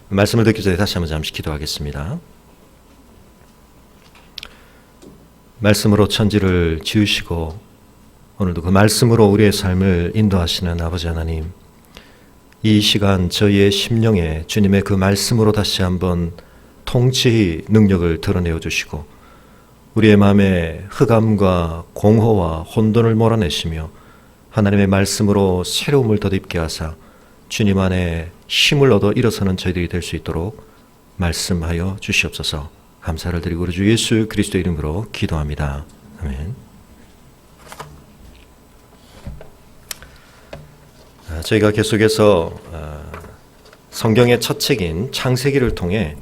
말씀을 듣기 전에 다시 한번 잠시 기도하겠습니다. 말씀으로 천지를 지으시고 오늘도 그 말씀으로 우리의 삶을 인도하시는 아버지 하나님, 이 시간 저희의 심령에 주님의 그 말씀으로 다시 한번 통치 능력을 드러내어 주시고 우리의 마음에 흑암과 공허와 혼돈을 몰아내시며 하나님의 말씀으로 새로움을 덧입게 하사 주님 안에 힘을 얻어 일어서는 저희들이 될 수 있도록 말씀하여 주시옵소서. 감사를 드리고 우리 주 예수 그리스도 이름으로 기도합니다. 아멘. 저희가 계속해서 성경의 첫 책인 창세기를 통해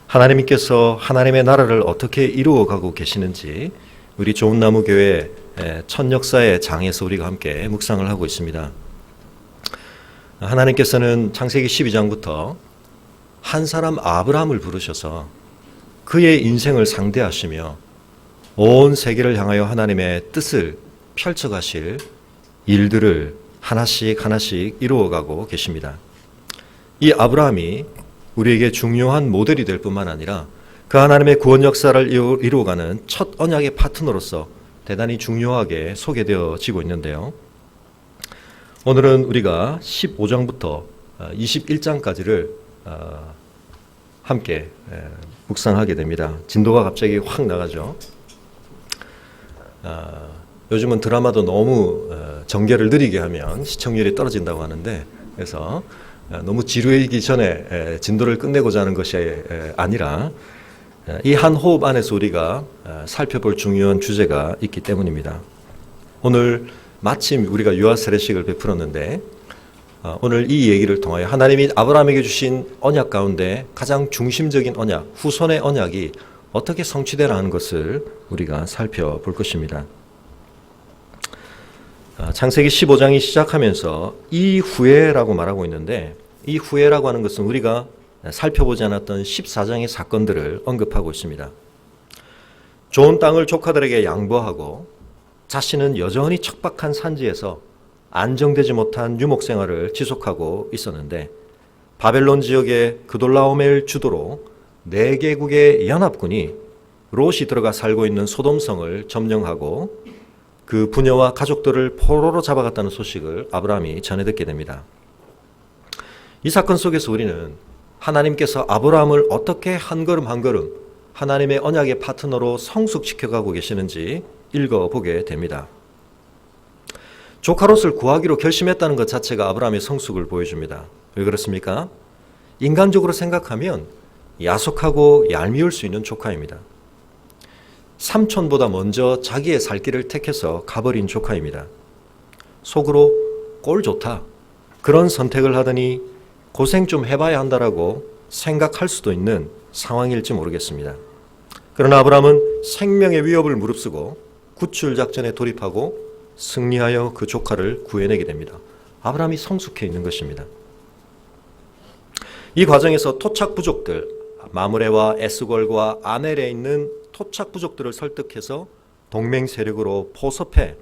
하나님께서 하나님의 나라를 어떻게 이루어가고 계시는지 우리 좋은나무교회 첫 역사의 장에서 우리가 함께 묵상을 하고 있습니다. 하나님께서는 창세기 12장부터 한 사람 아브라함을 부르셔서 그의 인생을 상대하시며 온 세계를 향하여 하나님의 뜻을 펼쳐가실 일들을 하나씩 하나씩 이루어가고 계십니다. 이 아브라함이 우리에게 중요한 모델이 될 뿐만 아니라 그 하나님의 구원 역사를 이루어가는 첫 언약의 파트너로서 대단히 중요하게 소개되어지고 있는데요. 오늘은 우리가 15장부터 21장까지를 함께 묵상하게 됩니다. 진도가 갑자기 확 나가죠. 요즘은 드라마도 너무 전개를 느리게 하면 시청률이 떨어진다고 하는데, 그래서 너무 지루해지기 전에 진도를 끝내고자 하는 것이 아니라 이 한 호흡 안에서 우리가 살펴볼 중요한 주제가 있기 때문입니다. 오늘 마침 우리가 유아 세례식을 베풀었는데 오늘 이 얘기를 통하여 하나님이 아브라함에게 주신 언약 가운데 가장 중심적인 언약, 후손의 언약이 어떻게 성취되라는 것을 우리가 살펴볼 것입니다. 창세기 15장이 시작하면서 이후에라고 말하고 있는데, 이 후에라고 하는 것은 우리가 살펴보지 않았던 14장의 사건들을 언급하고 있습니다. 좋은 땅을 조카들에게 양보하고 자신은 여전히 척박한 산지에서 안정되지 못한 유목 생활을 지속하고 있었는데, 바벨론 지역의 그돌라오멜 주도로 4개국의 연합군이 롯이 들어가 살고 있는 소돔성을 점령하고 그 부녀와 가족들을 포로로 잡아갔다는 소식을 아브라함이 전해 듣게 됩니다. 이 사건 속에서 우리는 하나님께서 아브라함을 어떻게 한 걸음 한 걸음 하나님의 언약의 파트너로 성숙시켜가고 계시는지 읽어보게 됩니다. 조카 롯을 구하기로 결심했다는 것 자체가 아브라함의 성숙을 보여줍니다. 왜 그렇습니까? 인간적으로 생각하면 야속하고 얄미울 수 있는 조카입니다. 삼촌보다 먼저 자기의 살 길을 택해서 가버린 조카입니다. 속으로 꼴 좋다, 그런 선택을 하더니 고생 좀 해봐야 한다라고 생각할 수도 있는 상황일지 모르겠습니다. 그러나 아브라함은 생명의 위협을 무릅쓰고 구출 작전에 돌입하고 승리하여 그 조카를 구해내게 됩니다. 아브라함이 성숙해 있는 것입니다. 이 과정에서 토착 부족들, 마므레와 에스골과 아넬에 있는 토착 부족들을 설득해서 동맹 세력으로 포섭해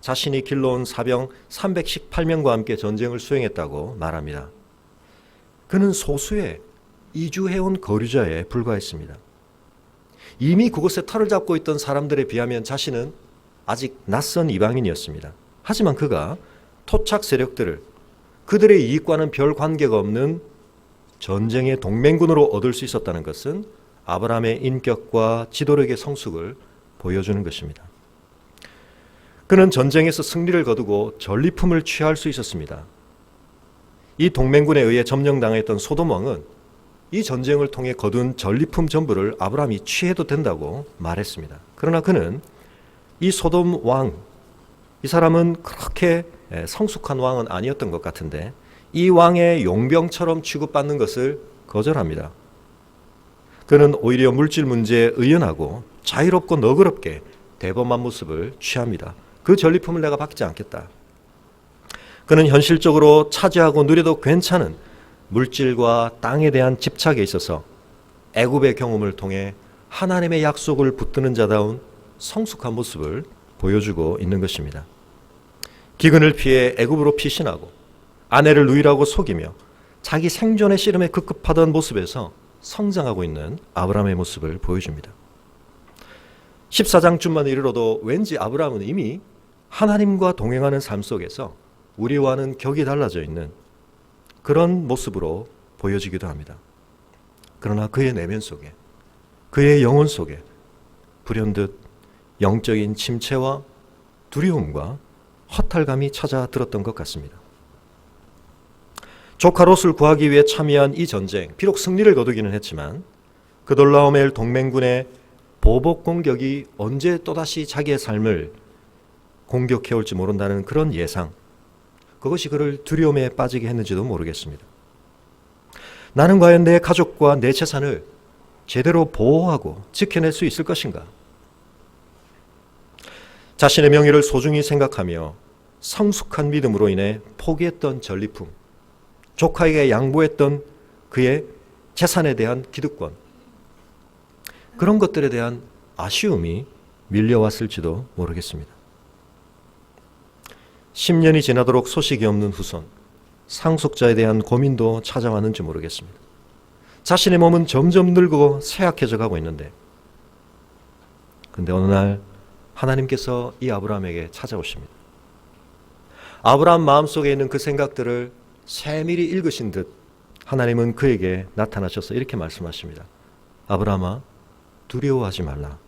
자신이 길러온 사병 318명과 함께 전쟁을 수행했다고 말합니다. 그는 소수의 이주해온 거류자에 불과했습니다. 이미 그곳에 터를 잡고 있던 사람들에 비하면 자신은 아직 낯선 이방인이었습니다. 하지만 그가 토착 세력들을 그들의 이익과는 별 관계가 없는 전쟁의 동맹군으로 얻을 수 있었다는 것은 아브라함의 인격과 지도력의 성숙을 보여주는 것입니다. 그는 전쟁에서 승리를 거두고 전리품을 취할 수 있었습니다. 이 동맹군에 의해 점령당했던 소돔 왕은 이 전쟁을 통해 거둔 전리품 전부를 아브라함이 취해도 된다고 말했습니다. 그러나 그는 이 소돔 왕, 이 사람은 그렇게 성숙한 왕은 아니었던 것 같은데 이 왕의 용병처럼 취급받는 것을 거절합니다. 그는 오히려 물질 문제에 의연하고 자유롭고 너그럽게 대범한 모습을 취합니다. 그 전리품을 내가 받지 않겠다. 그는 현실적으로 차지하고 누려도 괜찮은 물질과 땅에 대한 집착에 있어서 애굽의 경험을 통해 하나님의 약속을 붙드는 자다운 성숙한 모습을 보여주고 있는 것입니다. 기근을 피해 애굽으로 피신하고 아내를 누이라고 속이며 자기 생존의 씨름에 급급하던 모습에서 성장하고 있는 아브라함의 모습을 보여줍니다. 14장쯤만 이르러도 왠지 아브라함은 이미 하나님과 동행하는 삶 속에서 우리와는 격이 달라져 있는 그런 모습으로 보여지기도 합니다. 그러나 그의 내면 속에, 그의 영혼 속에 불현듯 영적인 침체와 두려움과 허탈감이 찾아들었던 것 같습니다. 조카 롯을 구하기 위해 참여한 이 전쟁, 비록 승리를 거두기는 했지만 그돌라오멜 동맹군의 보복 공격이 언제 또다시 자기의 삶을 공격해올지 모른다는 그런 예상, 그것이 그를 두려움에 빠지게 했는지도 모르겠습니다. 나는 과연 내 가족과 내 재산을 제대로 보호하고 지켜낼 수 있을 것인가? 자신의 명예를 소중히 생각하며 성숙한 믿음으로 인해 포기했던 전리품, 조카에게 양보했던 그의 재산에 대한 기득권, 그런 것들에 대한 아쉬움이 밀려왔을지도 모르겠습니다. 10년이 지나도록 소식이 없는 후손, 상속자에 대한 고민도 찾아왔는지 모르겠습니다. 자신의 몸은 점점 늙고 쇠약해져 가고 있는데, 근데 어느 날 하나님께서 이 아브라함에게 찾아오십니다. 아브라함 마음속에 있는 그 생각들을 세밀히 읽으신 듯 하나님은 그에게 나타나셔서 이렇게 말씀하십니다. 아브라함아, 두려워하지 말라.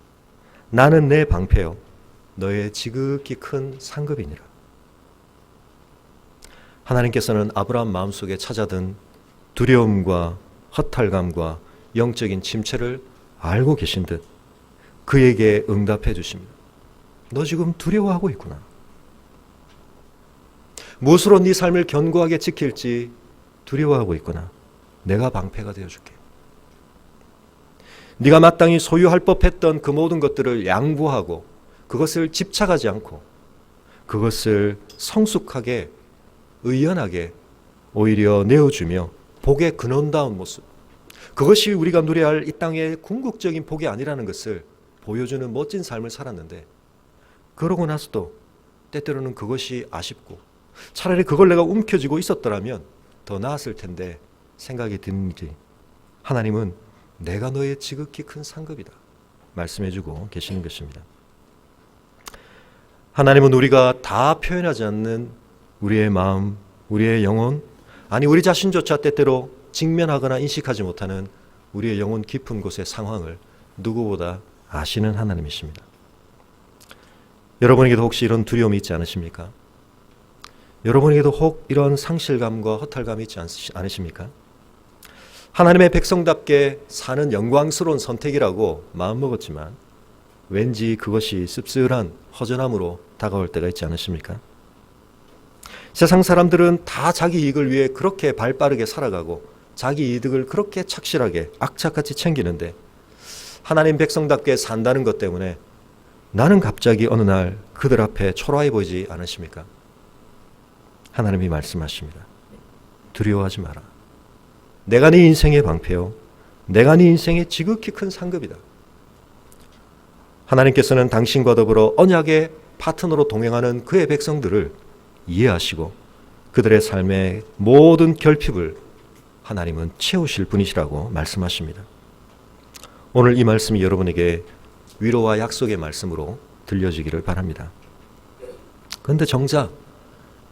나는 내 방패요 너의 지극히 큰 상급이니라. 하나님께서는 아브라함 마음속에 찾아든 두려움과 허탈감과 영적인 침체를 알고 계신 듯 그에게 응답해 주십니다. 너 지금 두려워하고 있구나. 무엇으로 네 삶을 견고하게 지킬지 두려워하고 있구나. 내가 방패가 되어줄게. 네가 마땅히 소유할 법했던 그 모든 것들을 양보하고 그것을 집착하지 않고 그것을 성숙하게 의연하게 오히려 내어주며 복의 근원다운 모습, 그것이 우리가 누려야 할 이 땅의 궁극적인 복이 아니라는 것을 보여주는 멋진 삶을 살았는데, 그러고 나서도 때때로는 그것이 아쉽고 차라리 그걸 내가 움켜쥐고 있었더라면 더 나았을 텐데 생각이 드는지 하나님은 내가 너의 지극히 큰 상급이다 말씀해주고 계시는 것입니다. 하나님은 우리가 다 표현하지 않는 우리의 마음, 우리의 영혼, 아니 우리 자신조차 때때로 직면하거나 인식하지 못하는 우리의 영혼 깊은 곳의 상황을 누구보다 아시는 하나님이십니다. 여러분에게도 혹시 이런 두려움이 있지 않으십니까? 여러분에게도 혹 이런 상실감과 허탈감이 있지 않으십니까? 하나님의 백성답게 사는 영광스러운 선택이라고 마음먹었지만 왠지 그것이 씁쓸한 허전함으로 다가올 때가 있지 않으십니까? 세상 사람들은 다 자기 이익을 위해 그렇게 발빠르게 살아가고 자기 이득을 그렇게 착실하게 악착같이 챙기는데 하나님 백성답게 산다는 것 때문에 나는 갑자기 어느 날 그들 앞에 초라해 보이지 않으십니까? 하나님이 말씀하십니다. 두려워하지 마라. 내가 네 인생의 방패요, 내가 네 인생의 지극히 큰 상급이다. 하나님께서는 당신과 더불어 언약의 파트너로 동행하는 그의 백성들을 이해하시고 그들의 삶의 모든 결핍을 하나님은 채우실 분이시라고 말씀하십니다. 오늘 이 말씀이 여러분에게 위로와 약속의 말씀으로 들려지기를 바랍니다. 그런데 정작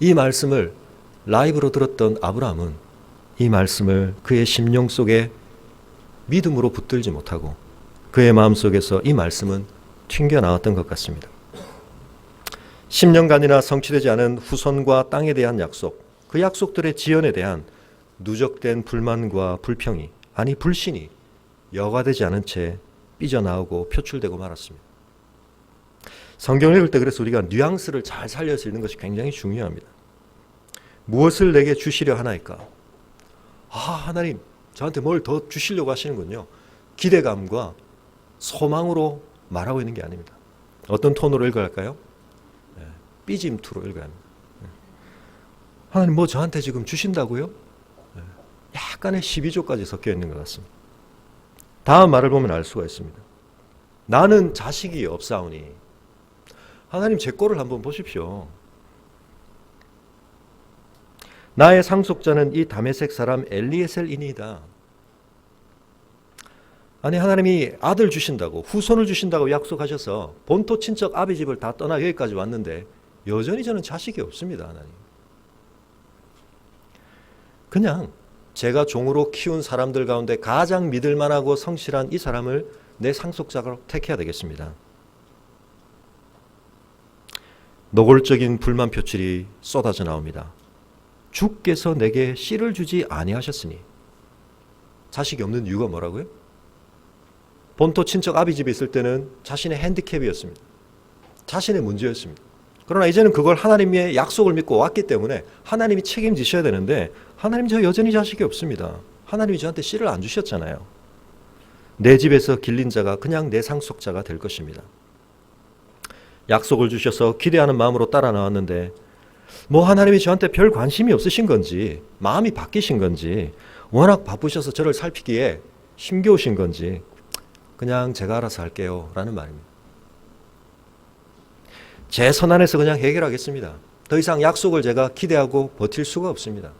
이 말씀을 라이브로 들었던 아브라함은 이 말씀을 그의 심령 속에 믿음으로 붙들지 못하고 그의 마음속에서 이 말씀은 튕겨나왔던 것 같습니다. 10년간이나 성취되지 않은 후손과 땅에 대한 약속, 그 약속들의 지연에 대한 누적된 불만과 불평이, 아니 불신이 여과되지 않은 채 삐져나오고 표출되고 말았습니다. 성경을 읽을 때 그래서 우리가 뉘앙스를 잘 살려서 읽는 것이 굉장히 중요합니다. 무엇을 내게 주시려 하나이까? 하나님 저한테 뭘 더 주시려고 하시는군요. 기대감과 소망으로 말하고 있는 게 아닙니다. 어떤 톤으로 읽어야 할까요? 삐짐투로 읽어야 합니다. 하나님 뭐 저한테 지금 주신다고요? 약간의 12조까지 섞여 있는 것 같습니다. 다음 말을 보면 알 수가 있습니다. 나는 자식이 없사오니. 하나님 제 꼴을 한번 보십시오. 나의 상속자는 이 다메섹 사람 엘리에셀이니이다. 아니 하나님이 아들 주신다고 후손을 주신다고 약속하셔서 본토 친척 아비 집을 다 떠나 여기까지 왔는데 여전히 저는 자식이 없습니다. 하나님. 그냥 제가 종으로 키운 사람들 가운데 가장 믿을만하고 성실한 이 사람을 내 상속자로 택해야 되겠습니다. 노골적인 불만 표출이 쏟아져 나옵니다. 주께서 내게 씨를 주지 아니하셨으니. 자식이 없는 이유가 뭐라고요? 본토 친척 아비 집에 있을 때는 자신의 핸디캡이었습니다. 자신의 문제였습니다. 그러나 이제는 그걸 하나님의 약속을 믿고 왔기 때문에 하나님이 책임지셔야 되는데 하나님 저 여전히 자식이 없습니다. 하나님이 저한테 씨를 안 주셨잖아요. 내 집에서 길린 자가 그냥 내 상속자가 될 것입니다. 약속을 주셔서 기대하는 마음으로 따라 나왔는데 뭐 하나님이 저한테 별 관심이 없으신 건지 마음이 바뀌신 건지 워낙 바쁘셔서 저를 살피기에 힘겨우신 건지 그냥 제가 알아서 할게요 라는 말입니다. 제 선안에서 그냥 해결하겠습니다. 더 이상 약속을 제가 기대하고 버틸 수가 없습니다.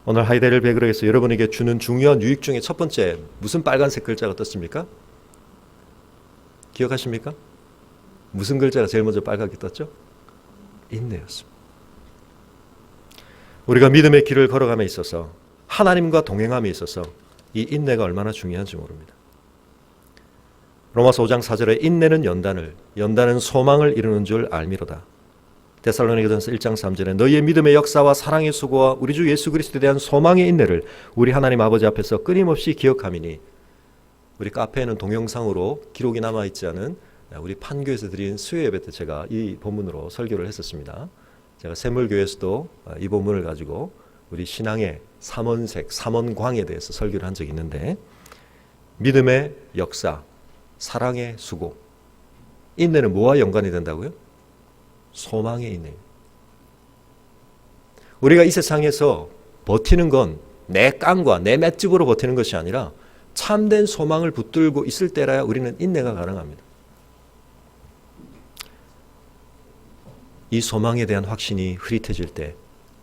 오늘 하이데를 베그로에서 여러분에게 주는 중요한 유익 중에 첫 번째 무슨 빨간색 글자가 떴습니까? 기억하십니까? 무슨 글자가 제일 먼저 빨갛게 떴죠? 인내였습니다. 우리가 믿음의 길을 걸어감에 있어서 하나님과 동행함에 있어서 이 인내가 얼마나 중요한지 모릅니다. 로마서 5장 4절에 인내는 연단은 소망을 이루는 줄 알미로다. 데살로니가전서 1장 3절에 너희의 믿음의 역사와 사랑의 수고와 우리 주 예수 그리스도에 대한 소망의 인내를 우리 하나님 아버지 앞에서 끊임없이 기억함이니. 우리 카페에는 동영상으로 기록이 남아있지 않은 우리 판교에서 드린 수요 예배 때 제가 이 본문으로 설교를 했었습니다. 제가 샘물교회에서도 이 본문을 가지고 우리 신앙의 삼원색, 삼원광에 대해서 설교를 한 적이 있는데 믿음의 역사, 사랑의 수고, 인내는 뭐와 연관이 된다고요? 소망의 인내. 우리가 이 세상에서 버티는 건 내 깡과 내 맷집으로 버티는 것이 아니라 참된 소망을 붙들고 있을 때라야 우리는 인내가 가능합니다. 이 소망에 대한 확신이 흐릿해질 때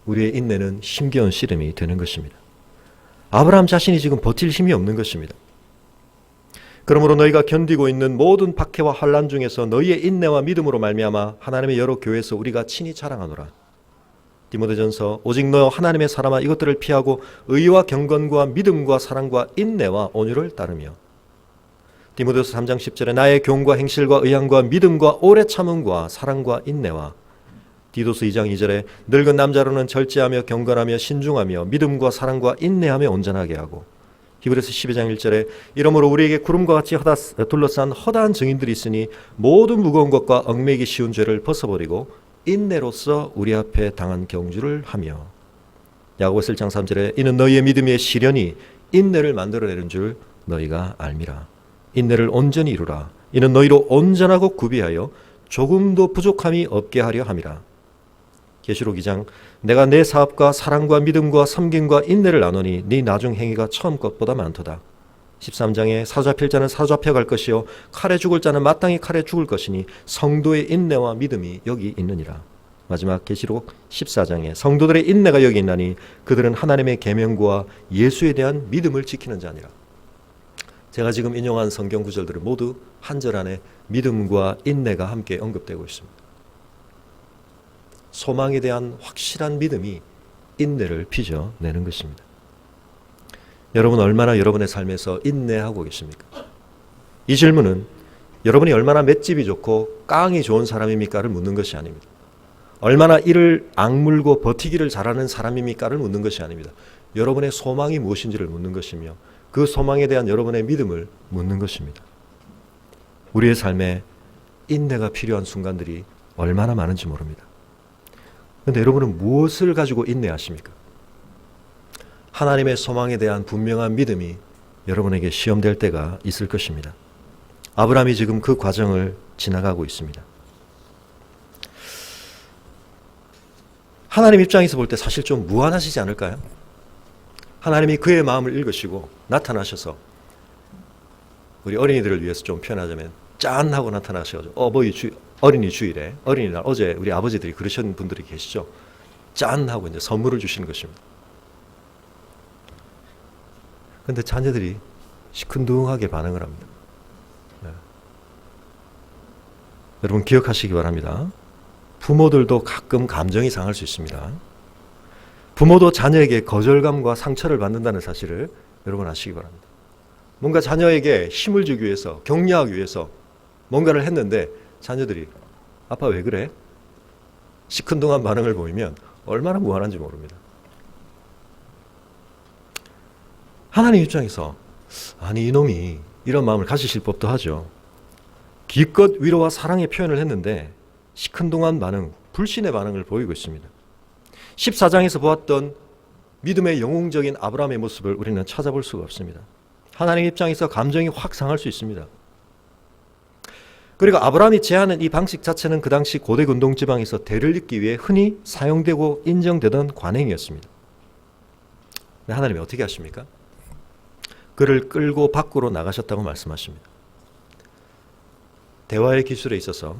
우리의 인내는 힘겨운 씨름이 되는 것입니다. 아브라함 자신이 지금 버틸 힘이 없는 것입니다. 그러므로 너희가 견디고 있는 모든 박해와 환난 중에서 너희의 인내와 믿음으로 말미암아 하나님의 여러 교회에서 우리가 친히 자랑하노라. 디모데전서 오직 너 하나님의 사람아 이것들을 피하고 의와 경건과 믿음과 사랑과 인내와 온유를 따르며. 디모데서 3장 10절에 나의 교훈과 행실과 의향과 믿음과 오래 참음과 사랑과 인내와. 디도서 2장 2절에 늙은 남자로는 절제하며 경건하며 신중하며 믿음과 사랑과 인내하며 온전하게 하고. 히브리서 12장 1절에 이러므로 우리에게 구름과 같이 둘러싼 허다한 증인들이 있으니 모든 무거운 것과 얽매이기 쉬운 죄를 벗어버리고 인내로서 우리 앞에 당한 경주를 하며. 야고보서 1장 3절에 이는 너희의 믿음의 시련이 인내를 만들어내는 줄 너희가 알미라. 인내를 온전히 이루라. 이는 너희로 온전하고 구비하여 조금도 부족함이 없게 하려 함이라. 계시록 2장 내가 내 사업과 사랑과 믿음과 섬김과 인내를 나누니 네 나중 행위가 처음 것보다 많도다. 13장에 사로잡힐 자는 사로잡혀 갈 것이요 칼에 죽을 자는 마땅히 칼에 죽을 것이니 성도의 인내와 믿음이 여기 있느니라. 마지막 계시록 14장에 성도들의 인내가 여기 있나니 그들은 하나님의 계명과 예수에 대한 믿음을 지키는 자니라. 제가 지금 인용한 성경 구절들은 모두 한 절 안에 믿음과 인내가 함께 언급되고 있습니다. 소망에 대한 확실한 믿음이 인내를 빚어내는 것입니다. 여러분 얼마나 여러분의 삶에서 인내하고 계십니까? 이 질문은 여러분이 얼마나 맷집이 좋고 깡이 좋은 사람입니까를 묻는 것이 아닙니다. 얼마나 이를 악물고 버티기를 잘하는 사람입니까를 묻는 것이 아닙니다. 여러분의 소망이 무엇인지를 묻는 것이며 그 소망에 대한 여러분의 믿음을 묻는 것입니다. 우리의 삶에 인내가 필요한 순간들이 얼마나 많은지 모릅니다. 그런데 여러분은 무엇을 가지고 인내하십니까? 하나님의 소망에 대한 분명한 믿음이 여러분에게 시험될 때가 있을 것입니다. 아브라함이 지금 그 과정을 지나가고 있습니다. 하나님 입장에서 볼 때 사실 좀 무안하시지 않을까요? 하나님이 그의 마음을 읽으시고 나타나셔서 우리 어린이들을 위해서 좀 표현하자면 짠 하고 나타나셔서 어린이 주일에 어린이날 어제 우리 아버지들이 그러신 분들이 계시죠. 짠 하고 이제 선물을 주시는 것입니다. 그런데 자녀들이 시큰둥하게 반응을 합니다. 네. 여러분 기억하시기 바랍니다. 부모들도 가끔 감정이 상할 수 있습니다. 부모도 자녀에게 거절감과 상처를 받는다는 사실을 여러분 아시기 바랍니다. 뭔가 자녀에게 힘을 주기 위해서, 격려하기 위해서 뭔가를 했는데 자녀들이 아빠 왜 그래? 시큰둥한 반응을 보이면 얼마나 무한한지 모릅니다. 하나님 입장에서 아니 이놈이 이런 마음을 가지실 법도 하죠. 기껏 위로와 사랑의 표현을 했는데 시큰둥한 반응, 불신의 반응을 보이고 있습니다. 14장에서 보았던 믿음의 영웅적인 아브라함의 모습을 우리는 찾아볼 수가 없습니다. 하나님 입장에서 감정이 확 상할 수 있습니다. 그리고 아브라함이 제안한 이 방식 자체는 그 당시 고대 근동 지방에서 대를 잇기 위해 흔히 사용되고 인정되던 관행이었습니다. 근데 하나님이 어떻게 하십니까? 그를 끌고 밖으로 나가셨다고 말씀하십니다. 대화의 기술에 있어서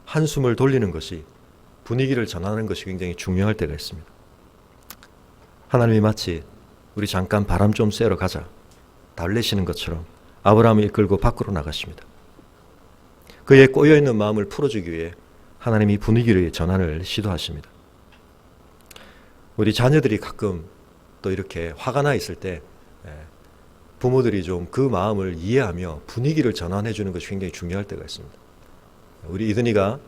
한숨을 돌리는 것이 분위기를 전하는 것이 굉장히 중요할 때가 있습니다. 하나님이 마치 우리 잠깐 바람 좀 쐬러 가자 달래시는 것처럼 아브라함을 이끌고 밖으로 나가십니다. 그의 꼬여있는 마음을 풀어주기 위해 하나님이 분위기의 전환을 시도하십니다. 우리 자녀들이 가끔 또 이렇게 화가 나 있을 때 부모들이 좀 그 마음을 이해하며 분위기를 전환해 주는 것이 굉장히 중요할 때가 있습니다. 우리 이든이가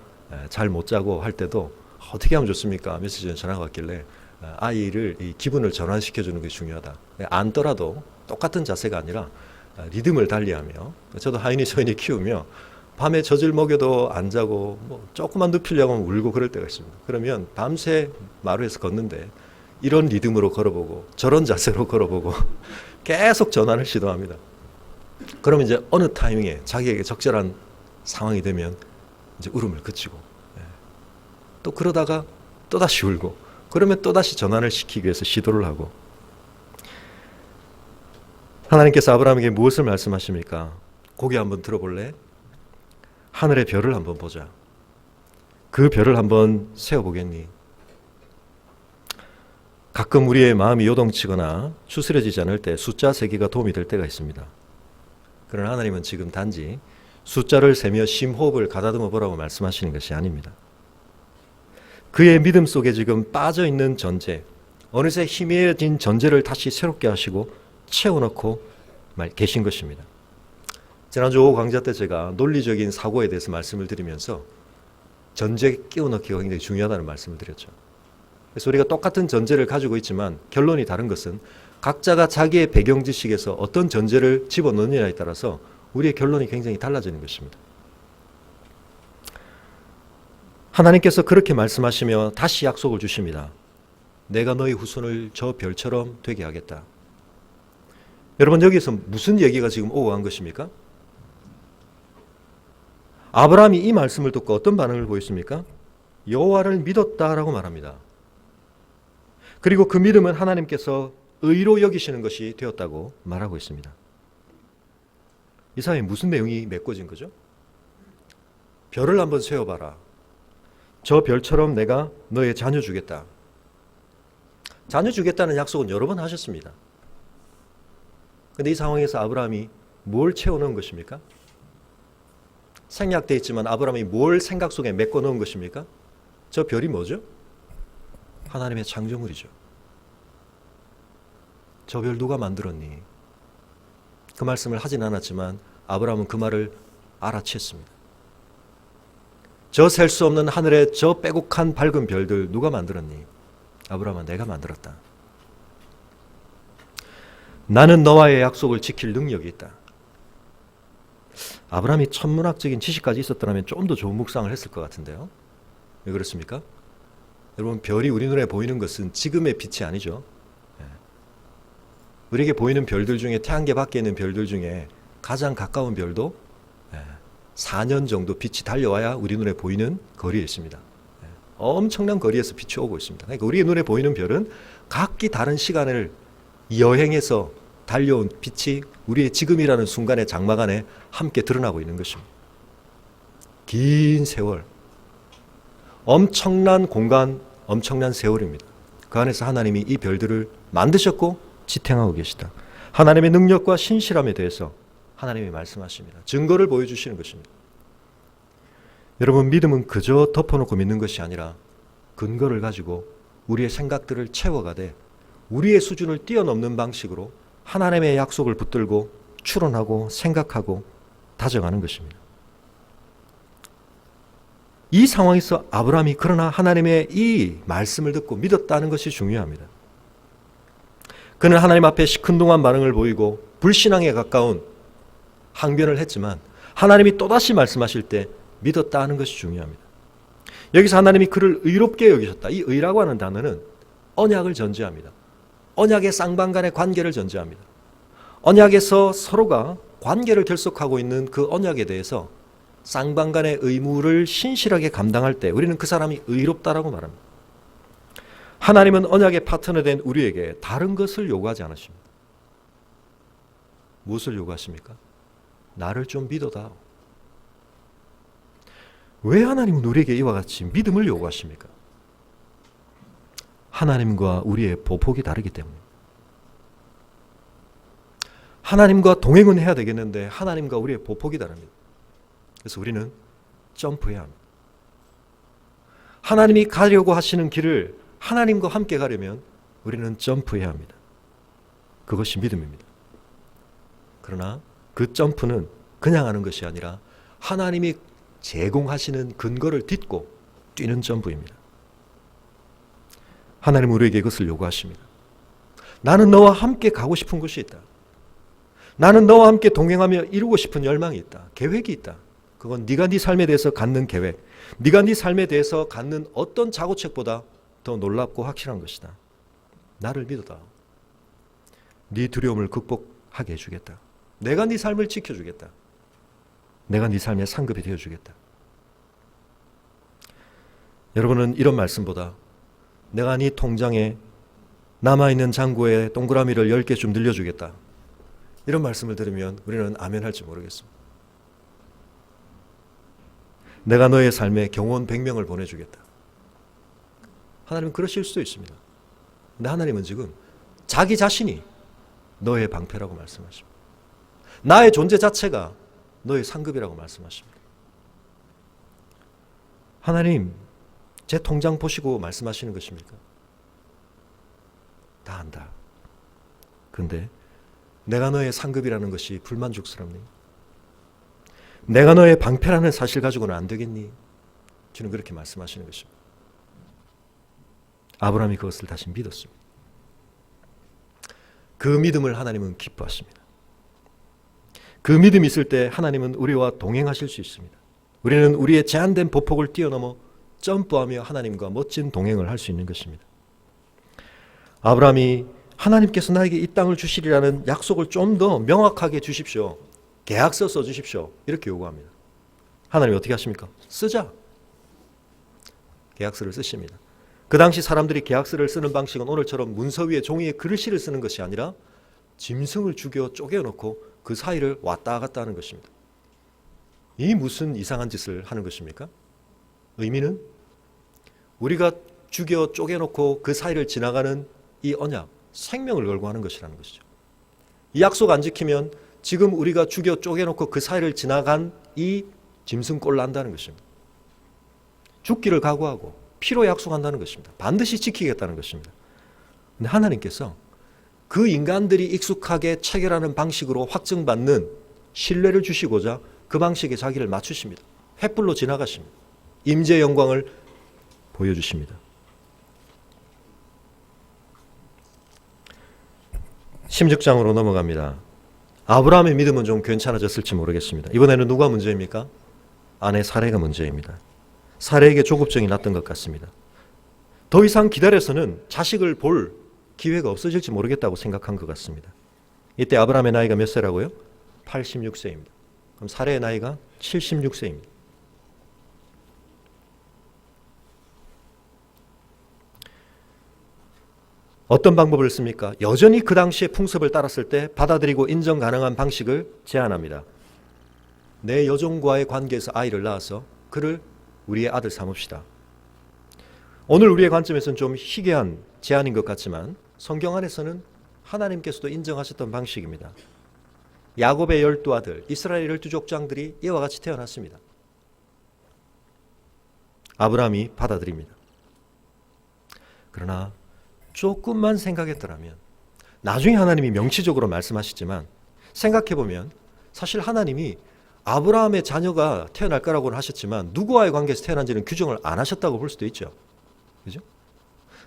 잘 못 자고 할 때도 어떻게 하면 좋습니까? 며칠 전에 전화가 왔길래 아이를 이 기분을 전환시켜 주는 것이 중요하다. 앉더라도 똑같은 자세가 아니라 리듬을 달리하며, 저도 하인이 소인이 키우며 밤에 젖을 먹여도 안 자고 뭐 조금만 눕히려고 하면 울고 그럴 때가 있습니다. 그러면 밤새 마루에서 걷는데 이런 리듬으로 걸어보고 저런 자세로 걸어보고 계속 전환을 시도합니다. 그러면 이제 어느 타이밍에 자기에게 적절한 상황이 되면 이제 울음을 그치고 또 그러다가 또다시 울고 그러면 또다시 전환을 시키기 위해서 시도를 하고, 하나님께서 아브라함에게 무엇을 말씀하십니까? 고개 한번 들어볼래? 하늘의 별을 한번 보자. 그 별을 한번 세어보겠니? 가끔 우리의 마음이 요동치거나 추스려지지 않을 때 숫자 세기가 도움이 될 때가 있습니다. 그러나 하나님은 지금 단지 숫자를 세며 심호흡을 가다듬어 보라고 말씀하시는 것이 아닙니다. 그의 믿음 속에 지금 빠져있는 전제, 어느새 희미해진 전제를 다시 새롭게 하시고 채워넣고 계신 것입니다. 지난주 오후 강좌 때 제가 논리적인 사고에 대해서 말씀을 드리면서 전제 끼워넣기가 굉장히 중요하다는 말씀을 드렸죠. 그래서 우리가 똑같은 전제를 가지고 있지만 결론이 다른 것은 각자가 자기의 배경 지식에서 어떤 전제를 집어넣느냐에 따라서 우리의 결론이 굉장히 달라지는 것입니다. 하나님께서 그렇게 말씀하시며 다시 약속을 주십니다. 내가 너희 후손을 저 별처럼 되게 하겠다. 여러분, 여기서 무슨 얘기가 지금 오고 간 것입니까? 아브라함이 이 말씀을 듣고 어떤 반응을 보였습니까? 여호와를 믿었다라고 말합니다. 그리고 그 믿음은 하나님께서 의로 여기시는 것이 되었다고 말하고 있습니다. 이 사회에 무슨 내용이 메꿔진 거죠? 별을 한번 세어봐라. 저 별처럼 내가 너의 자녀 주겠다. 자녀 주겠다는 약속은 여러 번 하셨습니다. 그런데 이 상황에서 아브라함이 뭘 채워넣은 것입니까? 생략되어 있지만 아브라함이 뭘 생각 속에 메꿔 넣은 것입니까? 저 별이 뭐죠? 하나님의 창조물이죠. 저 별 누가 만들었니? 그 말씀을 하진 않았지만 아브라함은 그 말을 알아챘습니다. 저 셀 수 없는 하늘의 저 빼곡한 밝은 별들 누가 만들었니? 아브라함은 내가 만들었다. 나는 너와의 약속을 지킬 능력이 있다. 아브라함이 천문학적인 지식까지 있었더라면 좀 더 좋은 묵상을 했을 것 같은데요. 왜 그렇습니까? 여러분, 별이 우리 눈에 보이는 것은 지금의 빛이 아니죠. 우리에게 보이는 별들 중에, 태양계 밖에 있는 별들 중에 가장 가까운 별도 4년 정도 빛이 달려와야 우리 눈에 보이는 거리에 있습니다. 엄청난 거리에서 빛이 오고 있습니다. 그러니까 우리 눈에 보이는 별은 각기 다른 시간을 여행해서 달려온 빛이 우리의 지금이라는 순간의 장막 안에 함께 드러나고 있는 것입니다. 긴 세월, 엄청난 공간, 엄청난 세월입니다. 그 안에서 하나님이 이 별들을 만드셨고 지탱하고 계시다. 하나님의 능력과 신실함에 대해서 하나님이 말씀하십니다. 증거를 보여주시는 것입니다. 여러분, 믿음은 그저 덮어놓고 믿는 것이 아니라 근거를 가지고 우리의 생각들을 채워가되 우리의 수준을 뛰어넘는 방식으로 하나님의 약속을 붙들고 추론하고 생각하고 다져가는 것입니다. 이 상황에서 아브라함이 그러나 하나님의 이 말씀을 듣고 믿었다는 것이 중요합니다. 그는 하나님 앞에 시큰둥한 반응을 보이고 불신앙에 가까운 항변을 했지만 하나님이 또다시 말씀하실 때 믿었다는 것이 중요합니다. 여기서 하나님이 그를 의롭게 여기셨다. 이 의라고 하는 단어는 언약을 전제합니다. 언약의 쌍방 간의 관계를 전제합니다. 언약에서 서로가 관계를 결속하고 있는 그 언약에 대해서 쌍방 간의 의무를 신실하게 감당할 때 우리는 그 사람이 의롭다라고 말합니다. 하나님은 언약의 파트너된 우리에게 다른 것을 요구하지 않으십니다. 무엇을 요구하십니까? 나를 좀 믿어다. 왜 하나님은 우리에게 이와 같이 믿음을 요구하십니까? 하나님과 우리의 보폭이 다르기 때문에. 하나님과 동행은 해야 되겠는데 하나님과 우리의 보폭이 다릅니다. 그래서 우리는 점프해야 합니다. 하나님이 가려고 하시는 길을 하나님과 함께 가려면 우리는 점프해야 합니다. 그것이 믿음입니다. 그러나 그 점프는 그냥 하는 것이 아니라 하나님이 제공하시는 근거를 딛고 뛰는 점프입니다. 하나님은 우리에게 이것을 요구하십니다. 나는 너와 함께 가고 싶은 곳이 있다. 나는 너와 함께 동행하며 이루고 싶은 열망이 있다. 계획이 있다. 그건 네가 네 삶에 대해서 갖는 계획, 네가 네 삶에 대해서 갖는 어떤 자고책보다 더 놀랍고 확실한 것이다. 나를 믿어다. 네 두려움을 극복하게 해주겠다. 내가 네 삶을 지켜주겠다. 내가 네 삶의 상급이 되어주겠다. 여러분은 이런 말씀보다 내가 네 통장에 남아있는 잔고에 동그라미를 10개 좀 늘려주겠다. 이런 말씀을 들으면 우리는 아멘 할지 모르겠습니다. 내가 너의 삶에 경호원 100명을 보내주겠다. 하나님은 그러실 수도 있습니다. 근데 하나님은 지금 자기 자신이 너의 방패라고 말씀하십니다. 나의 존재 자체가 너의 상급이라고 말씀하십니다. 하나님, 제 통장 보시고 말씀하시는 것입니까? 다 안다. 근데 내가 너의 상급이라는 것이 불만족스럽니? 내가 너의 방패라는 사실 가지고는 안 되겠니? 주는 그렇게 말씀하시는 것입니다. 아브라함이 그것을 다시 믿었습니다. 그 믿음을 하나님은 기뻐하십니다. 그 믿음이 있을 때 하나님은 우리와 동행하실 수 있습니다. 우리는 우리의 제한된 보폭을 뛰어넘어 점프하며 하나님과 멋진 동행을 할 수 있는 것입니다. 아브라함이 하나님께서 나에게 이 땅을 주시리라는 약속을 좀 더 명확하게 주십시오. 계약서 써주십시오. 이렇게 요구합니다. 하나님이 어떻게 하십니까? 쓰자. 계약서를 쓰십니다. 그 당시 사람들이 계약서를 쓰는 방식은 오늘처럼 문서 위에 종이에 글씨를 쓰는 것이 아니라 짐승을 죽여 쪼개놓고 그 사이를 왔다 갔다 하는 것입니다. 이 무슨 이상한 짓을 하는 것입니까? 의미는 우리가 죽여 쪼개놓고 그 사이를 지나가는 이 언약, 생명을 걸고 하는 것이라는 것이죠. 이 약속 안 지키면 지금 우리가 죽여 쪼개놓고 그 사이를 지나간 이 짐승 꼴 난다는 것입니다. 죽기를 각오하고 피로 약속한다는 것입니다. 반드시 지키겠다는 것입니다. 근데 하나님께서 그 인간들이 익숙하게 체결하는 방식으로 확증받는 신뢰를 주시고자 그 방식에 자기를 맞추십니다. 횃불로 지나가십니다. 임재의 영광을 보여주십니다. 16장으로 넘어갑니다. 아브라함의 믿음은 좀 괜찮아졌을지 모르겠습니다. 이번에는 누가 문제입니까? 아내 사레가 문제입니다. 사레에게 조급증이 났던 것 같습니다. 더 이상 기다려서는 자식을 볼 기회가 없어질지 모르겠다고 생각한 것 같습니다. 이때 아브라함의 나이가 몇 세라고요? 86세입니다. 그럼 사레의 나이가 76세입니다. 어떤 방법을 씁니까? 여전히 그 당시의 풍습을 따랐을 때 받아들이고 인정 가능한 방식을 제안합니다. 내 여종과의 관계에서 아이를 낳아서 그를 우리의 아들 삼읍시다. 오늘 우리의 관점에서는 좀 희귀한 제안인 것 같지만 성경 안에서는 하나님께서도 인정하셨던 방식입니다. 야곱의 12아들, 이스라엘 12족장들이 이와 같이 태어났습니다. 아브라함이 받아들입니다. 그러나 조금만 생각했더라면, 나중에 하나님이 명시적으로 말씀하시지만 생각해보면 사실 하나님이 아브라함의 자녀가 태어날 거라고는 하셨지만 누구와의 관계에서 태어난지는 규정을 안 하셨다고 볼 수도 있죠. 그죠?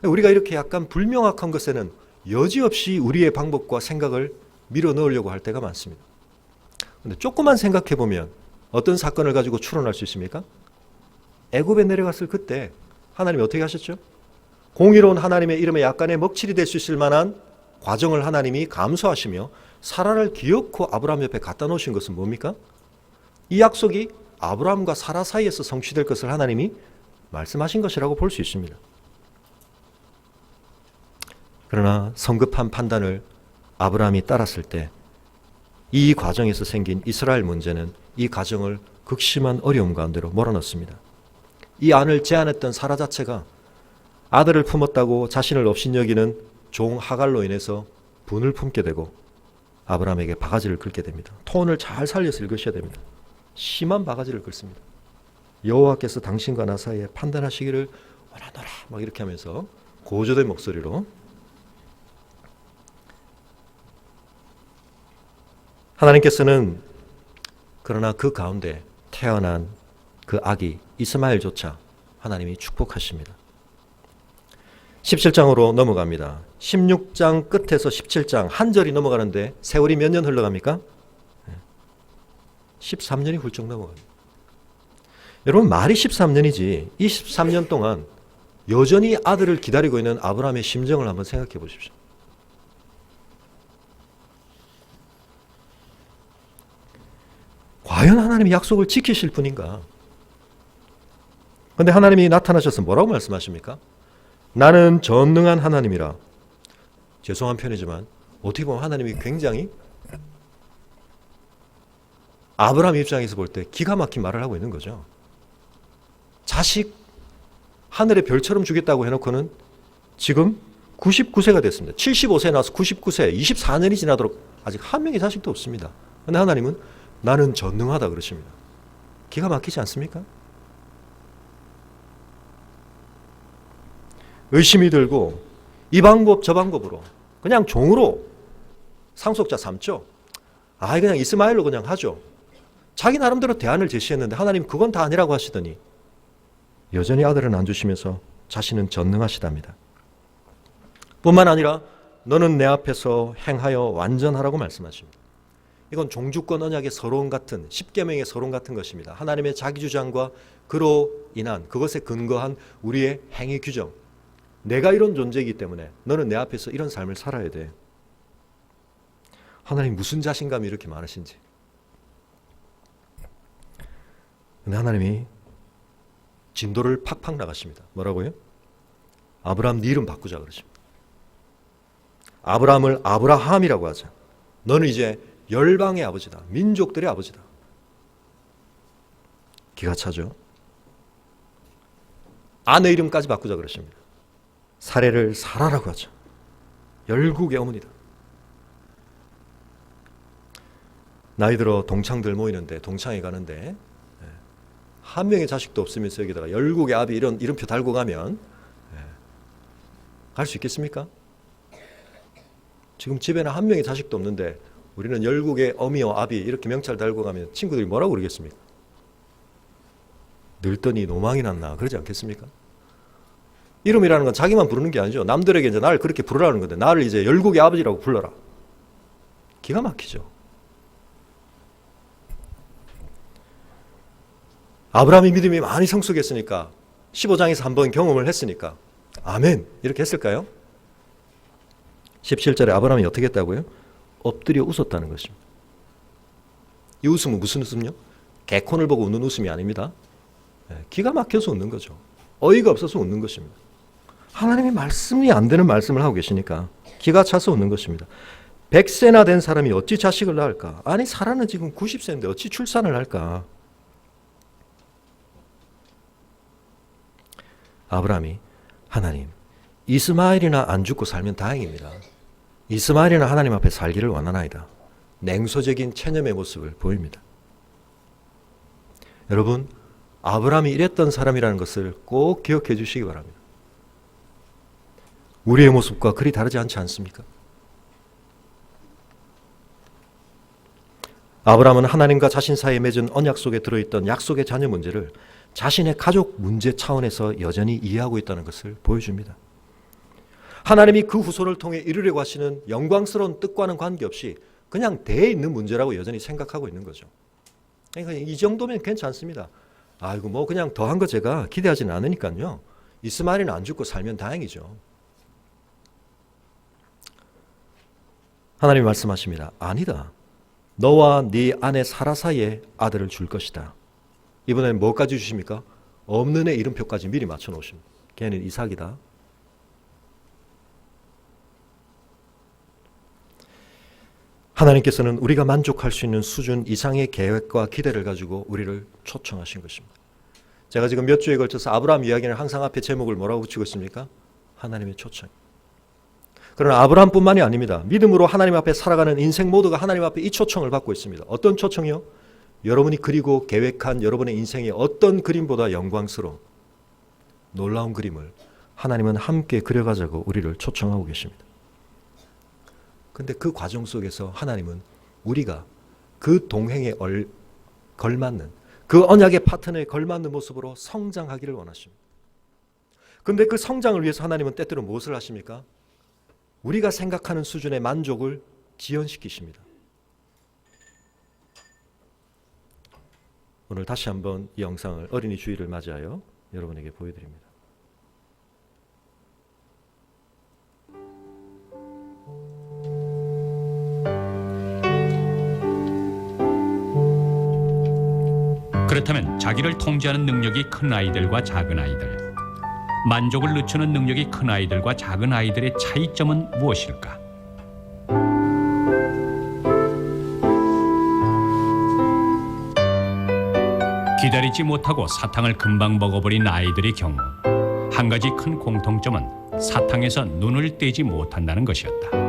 우리가 이렇게 약간 불명확한 것에는 여지없이 우리의 방법과 생각을 밀어 넣으려고 할 때가 많습니다. 그런데 조금만 생각해보면 어떤 사건을 가지고 추론할 수 있습니까? 애굽에 내려갔을 그때 하나님이 어떻게 하셨죠? 공의로운 하나님의 이름에 약간의 먹칠이 될 수 있을 만한 과정을 하나님이 감수하시며 사라를 기어코 아브라함 옆에 갖다 놓으신 것은 뭡니까? 이 약속이 아브라함과 사라 사이에서 성취될 것을 하나님이 말씀하신 것이라고 볼 수 있습니다. 그러나 성급한 판단을 아브라함이 따랐을 때 이 과정에서 생긴 이스라엘 문제는 이 가정을 극심한 어려움 가운데로 몰아넣습니다. 이 안을 제안했던 사라 자체가 아들을 품었다고 자신을 업신여기는 종 하갈로 인해서 분을 품게 되고 아브라함에게 바가지를 긁게 됩니다. 톤을 잘 살려서 읽으셔야 됩니다. 심한 바가지를 긁습니다. 여호와께서 당신과 나 사이에 판단하시기를 원하노라 막 이렇게 하면서 고조된 목소리로 하나님께서는 그러나 그 가운데 태어난 그 아기 이스마엘조차 하나님이 축복하십니다. 17장으로 넘어갑니다. 16장 끝에서 17장 한 절이 넘어가는데 세월이 몇 년 흘러갑니까? 13년이 훌쩍 넘어갑니다. 여러분 말이 13년이지 이 13년 동안 여전히 아들을 기다리고 있는 아브라함의 심정을 한번 생각해 보십시오. 과연 하나님이 약속을 지키실 분인가? 그런데 하나님이 나타나셔서 뭐라고 말씀하십니까? 나는 전능한 하나님이라. 죄송한 편이지만 어떻게 보면 하나님이 굉장히 아브라함 입장에서 볼 때 기가 막힌 말을 하고 있는 거죠. 자식 하늘의 별처럼 주겠다고 해놓고는 지금 99세가 됐습니다. 75세 나서 99세, 24년이 지나도록 아직 한 명의 자식도 없습니다. 그런데 하나님은 나는 전능하다 그러십니다. 기가 막히지 않습니까? 의심이 들고 이 방법 저 방법으로 그냥 종으로 상속자 삼죠. 그냥 이스마엘로 그냥 하죠. 자기 나름대로 대안을 제시했는데 하나님 그건 다 아니라고 하시더니 여전히 아들은 안 주시면서 자신은 전능하시답니다. 뿐만 아니라 너는 내 앞에서 행하여 완전하라고 말씀하십니다. 이건 종주권 언약의 서론 같은 10계명의 서론 같은 것입니다. 하나님의 자기주장과 그로 인한 그것에 근거한 우리의 행위 규정. 내가 이런 존재이기 때문에 너는 내 앞에서 이런 삶을 살아야 돼. 하나님 무슨 자신감이 이렇게 많으신지. 근데 하나님이 진도를 팍팍 나가십니다. 뭐라고요? 아브라함 네 이름 바꾸자 그러십니다. 아브라함을 아브라함이라고 하자. 너는 이제 열방의 아버지다. 민족들의 아버지다. 기가 차죠. 아내 이름까지 바꾸자 그러십니다. 사례를 사라라고 하죠. 열국의 어머니다. 나이 들어 동창들 모이는데 동창회 가는데 한 명의 자식도 없으면서 여기다가 열국의 아비 이런 이름표 달고 가면 갈 수 있겠습니까? 지금 집에는 한 명의 자식도 없는데 우리는 열국의 어미와 아비 이렇게 명찰 달고 가면 친구들이 뭐라고 그러겠습니까? 늙더니 노망이 났나 그러지 않겠습니까? 이름이라는 건 자기만 부르는 게 아니죠. 남들에게 이제 나를 그렇게 부르라는 건데 나를 이제 열국의 아버지라고 불러라. 기가 막히죠. 아브라함이 믿음이 많이 성숙했으니까 15장에서 한번 경험을 했으니까 아멘 이렇게 했을까요? 17절에 아브라함이 어떻게 했다고요? 엎드려 웃었다는 것입니다. 이 웃음은 무슨 웃음요? 개콘을 보고 웃는 웃음이 아닙니다. 기가 막혀서 웃는 거죠. 어이가 없어서 웃는 것입니다. 하나님이 말씀이 안 되는 말씀을 하고 계시니까 기가 차서 웃는 것입니다. 100세나 된 사람이 어찌 자식을 낳을까? 아니 사라는 지금 90세인데 어찌 출산을 할까? 아브라함이 하나님, 이스마엘이나 안 죽고 살면 다행입니다. 이스마엘이나 하나님 앞에 살기를 원하나이다. 냉소적인 체념의 모습을 보입니다. 여러분, 아브라함이 이랬던 사람이라는 것을 꼭 기억해 주시기 바랍니다. 우리의 모습과 그리 다르지 않지 않습니까? 아브라함은 하나님과 자신 사이에 맺은 언약 속에 들어있던 약속의 자녀 문제를 자신의 가족 문제 차원에서 여전히 이해하고 있다는 것을 보여줍니다. 하나님이 그 후손을 통해 이루려고 하시는 영광스러운 뜻과는 관계없이 그냥 대에 있는 문제라고 여전히 생각하고 있는 거죠. 그러니까 이 정도면 괜찮습니다. 아이고 뭐 그냥 더한 거 제가 기대하지는 않으니까요. 이스마엘은 안 죽고 살면 다행이죠. 하나님이 말씀하십니다. 아니다. 너와 네 아내 사라 사이에 아들을 줄 것이다. 이번에는 뭐까지 주십니까? 없는 애 이름표까지 미리 맞춰 놓으십니다. 걔는 이삭이다. 하나님께서는 우리가 만족할 수 있는 수준 이상의 계획과 기대를 가지고 우리를 초청하신 것입니다. 제가 지금 몇 주에 걸쳐서 아브라함 이야기는 항상 앞에 제목을 뭐라고 붙이고 있습니까? 하나님의 초청. 그러나 아브라함뿐만이 아닙니다. 믿음으로 하나님 앞에 살아가는 인생 모두가 하나님 앞에 이 초청을 받고 있습니다. 어떤 초청이요? 여러분이 그리고 계획한 여러분의 인생의 어떤 그림보다 영광스러운 놀라운 그림을 하나님은 함께 그려가자고 우리를 초청하고 계십니다. 그런데 그 과정 속에서 하나님은 우리가 그 동행에 걸맞는 그 언약의 파트너에 걸맞는 모습으로 성장하기를 원하십니다. 그런데 그 성장을 위해서 하나님은 때때로 무엇을 하십니까? 우리가 생각하는 수준의 만족을 지연시키십니다. 오늘 다시 한번 이 영상을 어린이 주일을 맞이하여 여러분에게 보여드립니다. 그렇다면 자기를 통제하는 능력이 큰 아이들과 작은 아이들, 만족을 늦추는 능력이 큰 아이들과 작은 아이들의 차이점은 무엇일까? 기다리지 못하고 사탕을 금방 먹어버린 아이들의 경우 한 가지 큰 공통점은 사탕에서 눈을 떼지 못한다는 것이었다.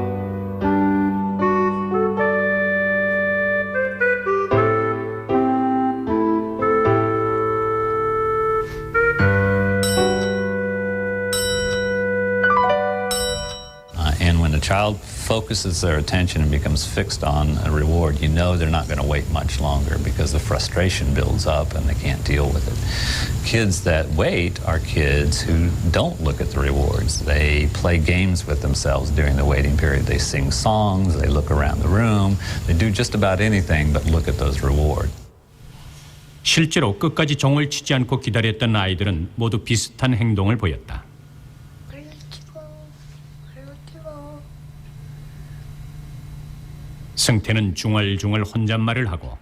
And when a child focuses their attention and becomes fixed on a reward, you know they're not going to wait much longer because the frustration builds up and they can't deal with it. Kids that wait are kids who don't look at the rewards. They play games with themselves during the waiting period. They sing songs, they look around the room, they do just about anything but look at those rewards. 실제로 끝까지 종을 치지 않고 기다렸던 아이들은 모두 비슷한 행동을 보였다. 승태는 중얼중얼 혼잣말을 하고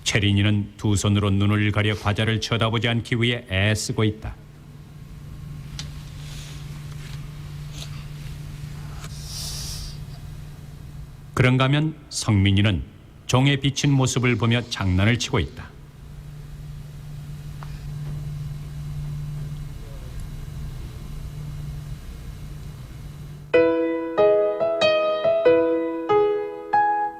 체린이는 두 손으로 눈을 가려 과자를 쳐다보지 않기 위해 애쓰고 있다. 그런가 하면 성민이는 종에 비친 모습을 보며 장난을 치고 있다.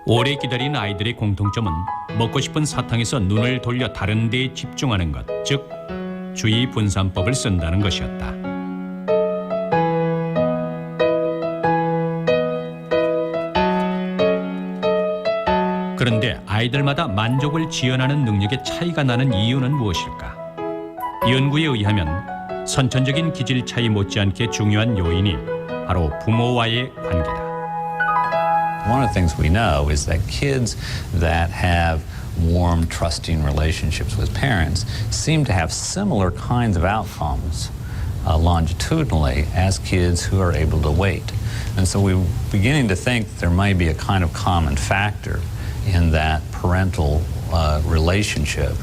오래 기다린 아이들의 공통점은 먹고 싶은 사탕에서 눈을 돌려 다른 데에 집중하는 것, 즉 주의 분산법을 쓴다는 것이었다. 그런데 아이들마다 만족을 지연하는 능력의 차이가 나는 이유는 무엇일까? 연구에 의하면 선천적인 기질 차이 못지않게 중요한 요인이 바로 부모와의 관계다. One of the things we know is that kids that have warm, trusting relationships with parents seem to have similar kinds of outcomes longitudinally as kids who are able to wait. And so we're beginning to think there might be a kind of common factor in that parental relationship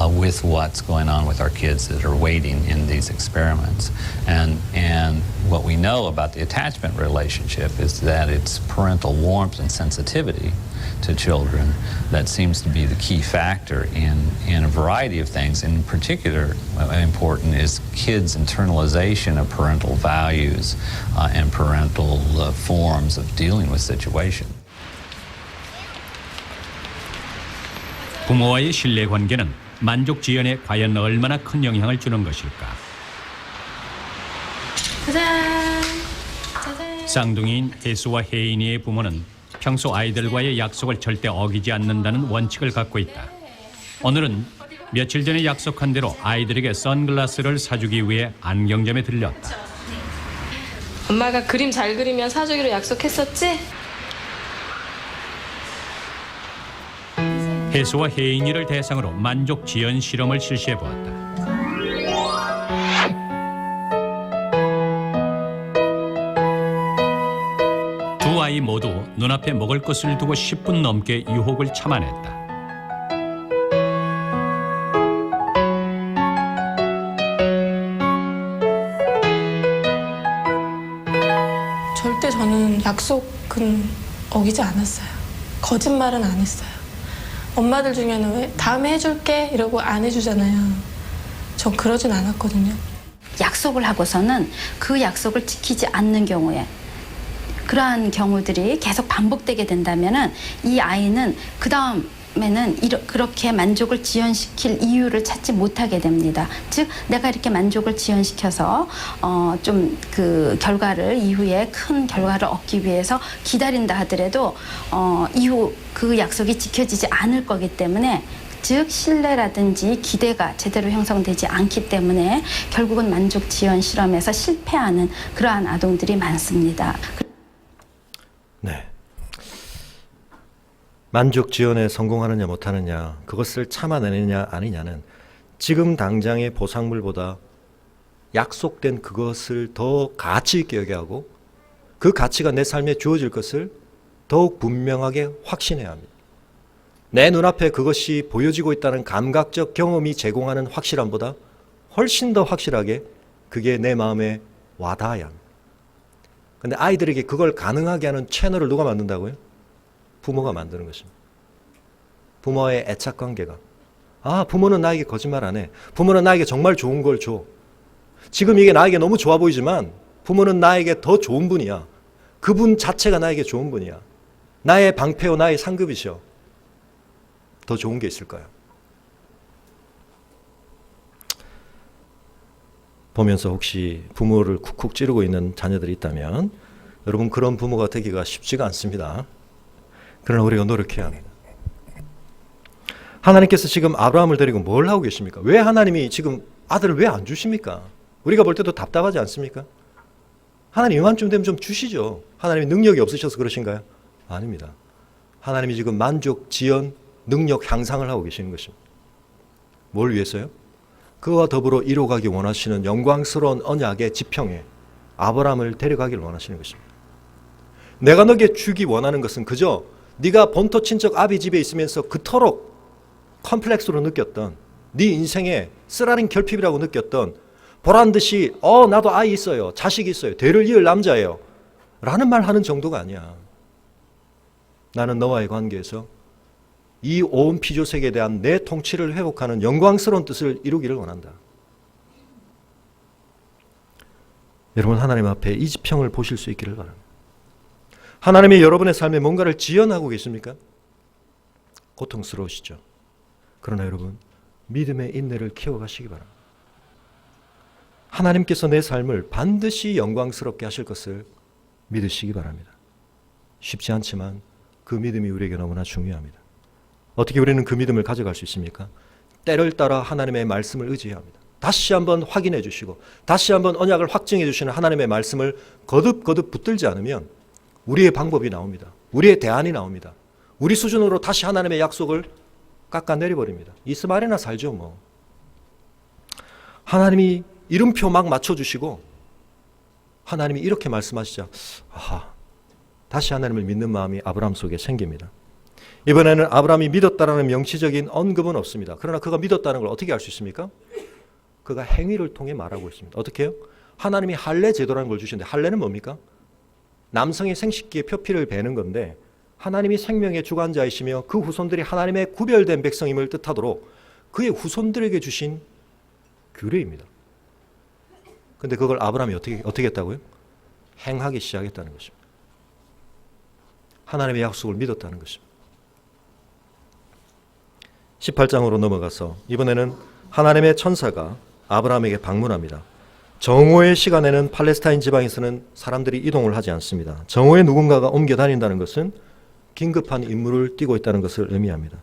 with what's going on with our kids that are waiting in these experiments. And what we know about the attachment relationship is that it's parental warmth and sensitivity to children that seems to be the key factor in a variety of things. In particular, important is kids' internalization of parental values and parental forms of dealing with situations. 부모와의 신뢰 관계는 만족 지연에 과연 얼마나 큰 영향을 주는 것일까? 짜잔! 짜잔! 쌍둥이인 혜수와 혜인이의 부모는 평소 아이들과의 약속을 절대 어기지 않는다는 원칙을 갖고 있다. 오늘은 며칠 전에 약속한 대로 아이들에게 선글라스를 사주기 위해 안경점에 들렸다. 엄마가 그림 잘 그리면 사주기로 약속했었지? 혜수와 혜인이를 대상으로 만족 지연 실험을 실시해 보았다. 두 아이 모두 눈앞에 먹을 것을 두고 10분 넘게 유혹을 참아냈다. 절대 저는 약속은 어기지 않았어요. 거짓말은 안 했어요. 엄마들 중에는 왜 다음에 해줄게 이러고 안 해주잖아요. 전 그러진 않았거든요. 약속을 하고서는 그 약속을 지키지 않는 경우에 그러한 경우들이 계속 반복되게 된다면은 이 아이는 그 다음에는 그렇게 만족을 지연시킬 이유를 찾지 못하게 됩니다. 즉 내가 이렇게 만족을 지연시켜서 좀 그 결과를 이후에 큰 결과를 얻기 위해서 기다린다 하더라도 이후 그 약속이 지켜지지 않을 거기 때문에 즉 신뢰라든지 기대가 제대로 형성되지 않기 때문에 결국은 만족 지연 실험에서 실패하는 그러한 아동들이 많습니다. 네. 만족 지연에 성공하느냐 못하느냐, 그것을 참아내느냐 아니냐는 지금 당장의 보상물보다 약속된 그것을 더 가치 있게 여겨하고 그 가치가 내 삶에 주어질 것을 더욱 분명하게 확신해야 합니다. 내 눈앞에 그것이 보여지고 있다는 감각적 경험이 제공하는 확실함보다 훨씬 더 확실하게 그게 내 마음에 와닿아야 합니다. 근데 아이들에게 그걸 가능하게 하는 채널을 누가 만든다고요? 부모가 만드는 것입니다. 부모와의 애착관계가. 부모는 나에게 거짓말 안 해. 부모는 나에게 정말 좋은 걸 줘. 지금 이게 나에게 너무 좋아 보이지만 부모는 나에게 더 좋은 분이야. 그분 자체가 나에게 좋은 분이야. 나의 방패요, 나의 상급이셔. 더 좋은 게 있을까요? 보면서 혹시 부모를 쿡쿡 찌르고 있는 자녀들이 있다면 여러분, 그런 부모가 되기가 쉽지가 않습니다. 그러나 우리가 노력해야 합니다. 하나님께서 지금 아브라함을 데리고 뭘 하고 계십니까? 왜 하나님이 지금 아들을 왜 안 주십니까? 우리가 볼 때도 답답하지 않습니까? 하나님 이만쯤 되면 좀 주시죠. 하나님이 능력이 없으셔서 그러신가요? 아닙니다. 하나님이 지금 만족, 지연, 능력 향상을 하고 계시는 것입니다. 뭘 위해서요? 그와 더불어 이뤄가기 원하시는 영광스러운 언약의 지평에 아브라함을 데려가기를 원하시는 것입니다. 내가 너에게 주기 원하는 것은 그저 네가 본토 친척 아비 집에 있으면서 그토록 컴플렉스로 느꼈던, 네 인생의 쓰라린 결핍이라고 느꼈던, 보란듯이 나도 아이 있어요, 자식이 있어요, 대를 이을 남자예요 라는 말 하는 정도가 아니야. 나는 너와의 관계에서 이 온 피조세계에 대한 내 통치를 회복하는 영광스러운 뜻을 이루기를 원한다. 여러분, 하나님 앞에 이 지평을 보실 수 있기를 바랍니다. 하나님이 여러분의 삶에 뭔가를 지연하고 계십니까? 고통스러우시죠? 그러나 여러분, 믿음의 인내를 키워가시기 바랍니다. 하나님께서 내 삶을 반드시 영광스럽게 하실 것을 믿으시기 바랍니다. 쉽지 않지만 그 믿음이 우리에게 너무나 중요합니다. 어떻게 우리는 그 믿음을 가져갈 수 있습니까? 때를 따라 하나님의 말씀을 의지해야 합니다. 다시 한번 확인해 주시고 다시 한번 언약을 확증해 주시는 하나님의 말씀을 거듭거듭 붙들지 않으면 우리의 방법이 나옵니다. 우리의 대안이 나옵니다. 우리 수준으로 다시 하나님의 약속을 깎아내려버립니다. 이스마엘이나 살죠 뭐. 하나님이 이름표 막 맞춰주시고 하나님이 이렇게 말씀하시자 다시 하나님을 믿는 마음이 아브라함 속에 생깁니다. 이번에는 아브라함이 믿었다라는 명시적인 언급은 없습니다. 그러나 그가 믿었다는 걸 어떻게 알 수 있습니까? 그가 행위를 통해 말하고 있습니다. 어떻게 해요? 하나님이 할례 제도라는 걸 주시는데 할례는 뭡니까? 남성의 생식기에 표피를 베는 건데 하나님이 생명의 주관자이시며 그 후손들이 하나님의 구별된 백성임을 뜻하도록 그의 후손들에게 주신 규례입니다. 근데 그걸 아브라함이 어떻게 했다고요? 행하기 시작했다는 것입니다. 하나님의 약속을 믿었다는 것입니다. 18장으로 넘어가서 이번에는 하나님의 천사가 아브라함에게 방문합니다. 정오의 시간에는 팔레스타인 지방에서는 사람들이 이동을 하지 않습니다. 정오에 누군가가 옮겨 다닌다는 것은 긴급한 임무를 띠고 있다는 것을 의미합니다.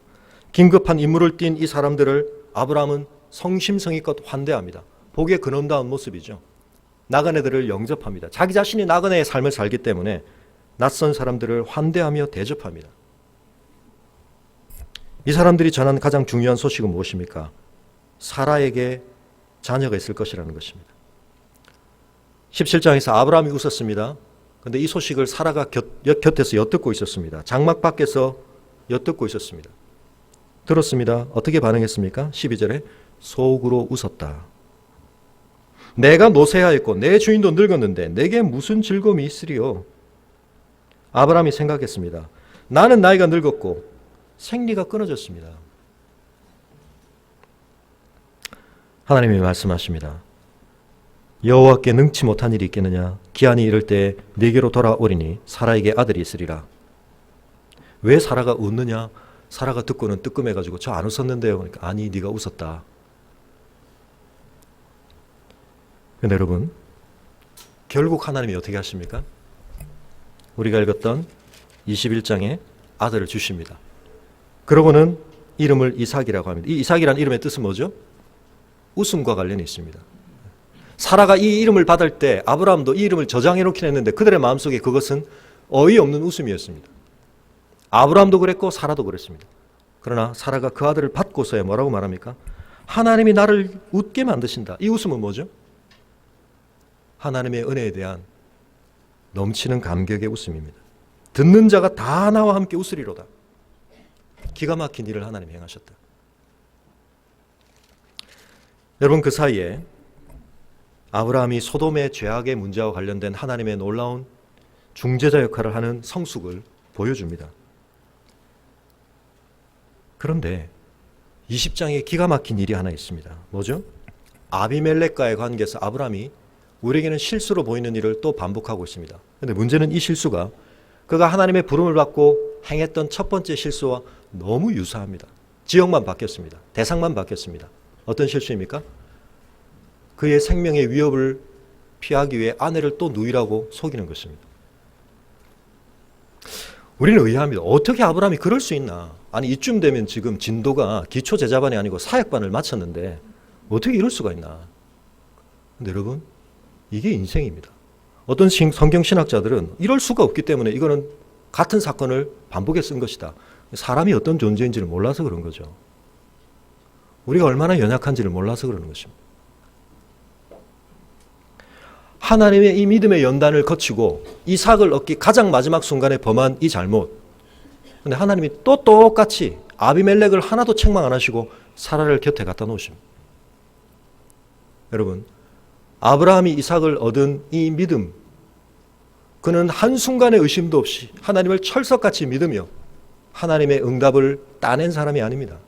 긴급한 임무를 띈 이 사람들을 아브라함은 성심성의껏 환대합니다. 복에 근엄다운 모습이죠. 나그네들을 영접합니다. 자기 자신이 나그네의 삶을 살기 때문에 낯선 사람들을 환대하며 대접합니다. 이 사람들이 전한 가장 중요한 소식은 무엇입니까? 사라에게 자녀가 있을 것이라는 것입니다. 17장에서 아브라함이 웃었습니다. 그런데 이 소식을 사라가 곁에서 엿듣고 있었습니다. 장막 밖에서 엿듣고 있었습니다. 들었습니다. 어떻게 반응했습니까? 12절에 속으로 웃었다. 내가 노쇠하였고 내 주인도 늙었는데 내게 무슨 즐거움이 있으리요? 아브라함이 생각했습니다. 나는 나이가 늙었고 생리가 끊어졌습니다. 하나님이 말씀하십니다. 여호와께 능치 못한 일이 있겠느냐? 기한이 이를 때 네게로 돌아오리니 사라에게 아들이 있으리라. 왜 사라가 웃느냐? 사라가 듣고는 뜨끔해가지고 저 안 웃었는데요. 그러니까 아니 네가 웃었다. 근데 여러분 결국 하나님이 어떻게 하십니까? 우리가 읽었던 21장에 아들을 주십니다. 그러고는 이름을 이삭이라고 합니다. 이 이삭이라는 이름의 뜻은 뭐죠? 웃음과 관련이 있습니다. 사라가 이 이름을 받을 때 아브라함도 이 이름을 저장해 놓긴 했는데 그들의 마음속에 그것은 어이없는 웃음이었습니다. 아브라함도 그랬고 사라도 그랬습니다. 그러나 사라가 그 아들을 받고서야 뭐라고 말합니까? 하나님이 나를 웃게 만드신다. 이 웃음은 뭐죠? 하나님의 은혜에 대한 넘치는 감격의 웃음입니다. 듣는 자가 다 나와 함께 웃으리로다. 기가 막힌 일을 하나님이 행하셨다. 여러분 그 사이에 아브라함이 소돔의 죄악의 문제와 관련된 하나님의 놀라운 중재자 역할을 하는 성숙을 보여줍니다. 그런데 20장에 기가 막힌 일이 하나 있습니다. 뭐죠? 아비멜렉과의 관계에서 아브라함이 우리에게는 실수로 보이는 일을 또 반복하고 있습니다. 그런데 문제는 이 실수가 그가 하나님의 부름을 받고 행했던 첫 번째 실수와 너무 유사합니다. 지역만 바뀌었습니다. 대상만 바뀌었습니다. 어떤 실수입니까? 그의 생명의 위협을 피하기 위해 아내를 또 누이라고 속이는 것입니다. 우리는 의아합니다. 어떻게 아브라함이 그럴 수 있나? 아니 이쯤 되면 지금 진도가 기초 제자반이 아니고 사역반을 마쳤는데 어떻게 이럴 수가 있나? 근데 여러분 이게 인생입니다. 어떤 성경 신학자들은 이럴 수가 없기 때문에 이거는 같은 사건을 반복해 쓴 것이다. 사람이 어떤 존재인지를 몰라서 그런 거죠. 우리가 얼마나 연약한지를 몰라서 그러는 것입니다. 하나님의 이 믿음의 연단을 거치고 이삭을 얻기 가장 마지막 순간에 범한 이 잘못. 그런데 하나님이 또 똑같이 아비멜렉을 하나도 책망 안 하시고 사라를 곁에 갖다 놓으십니다. 여러분 아브라함이 이삭을 얻은 이 믿음, 그는 한순간의 의심도 없이 하나님을 철석같이 믿으며 하나님의 응답을 따낸 사람이 아닙니다.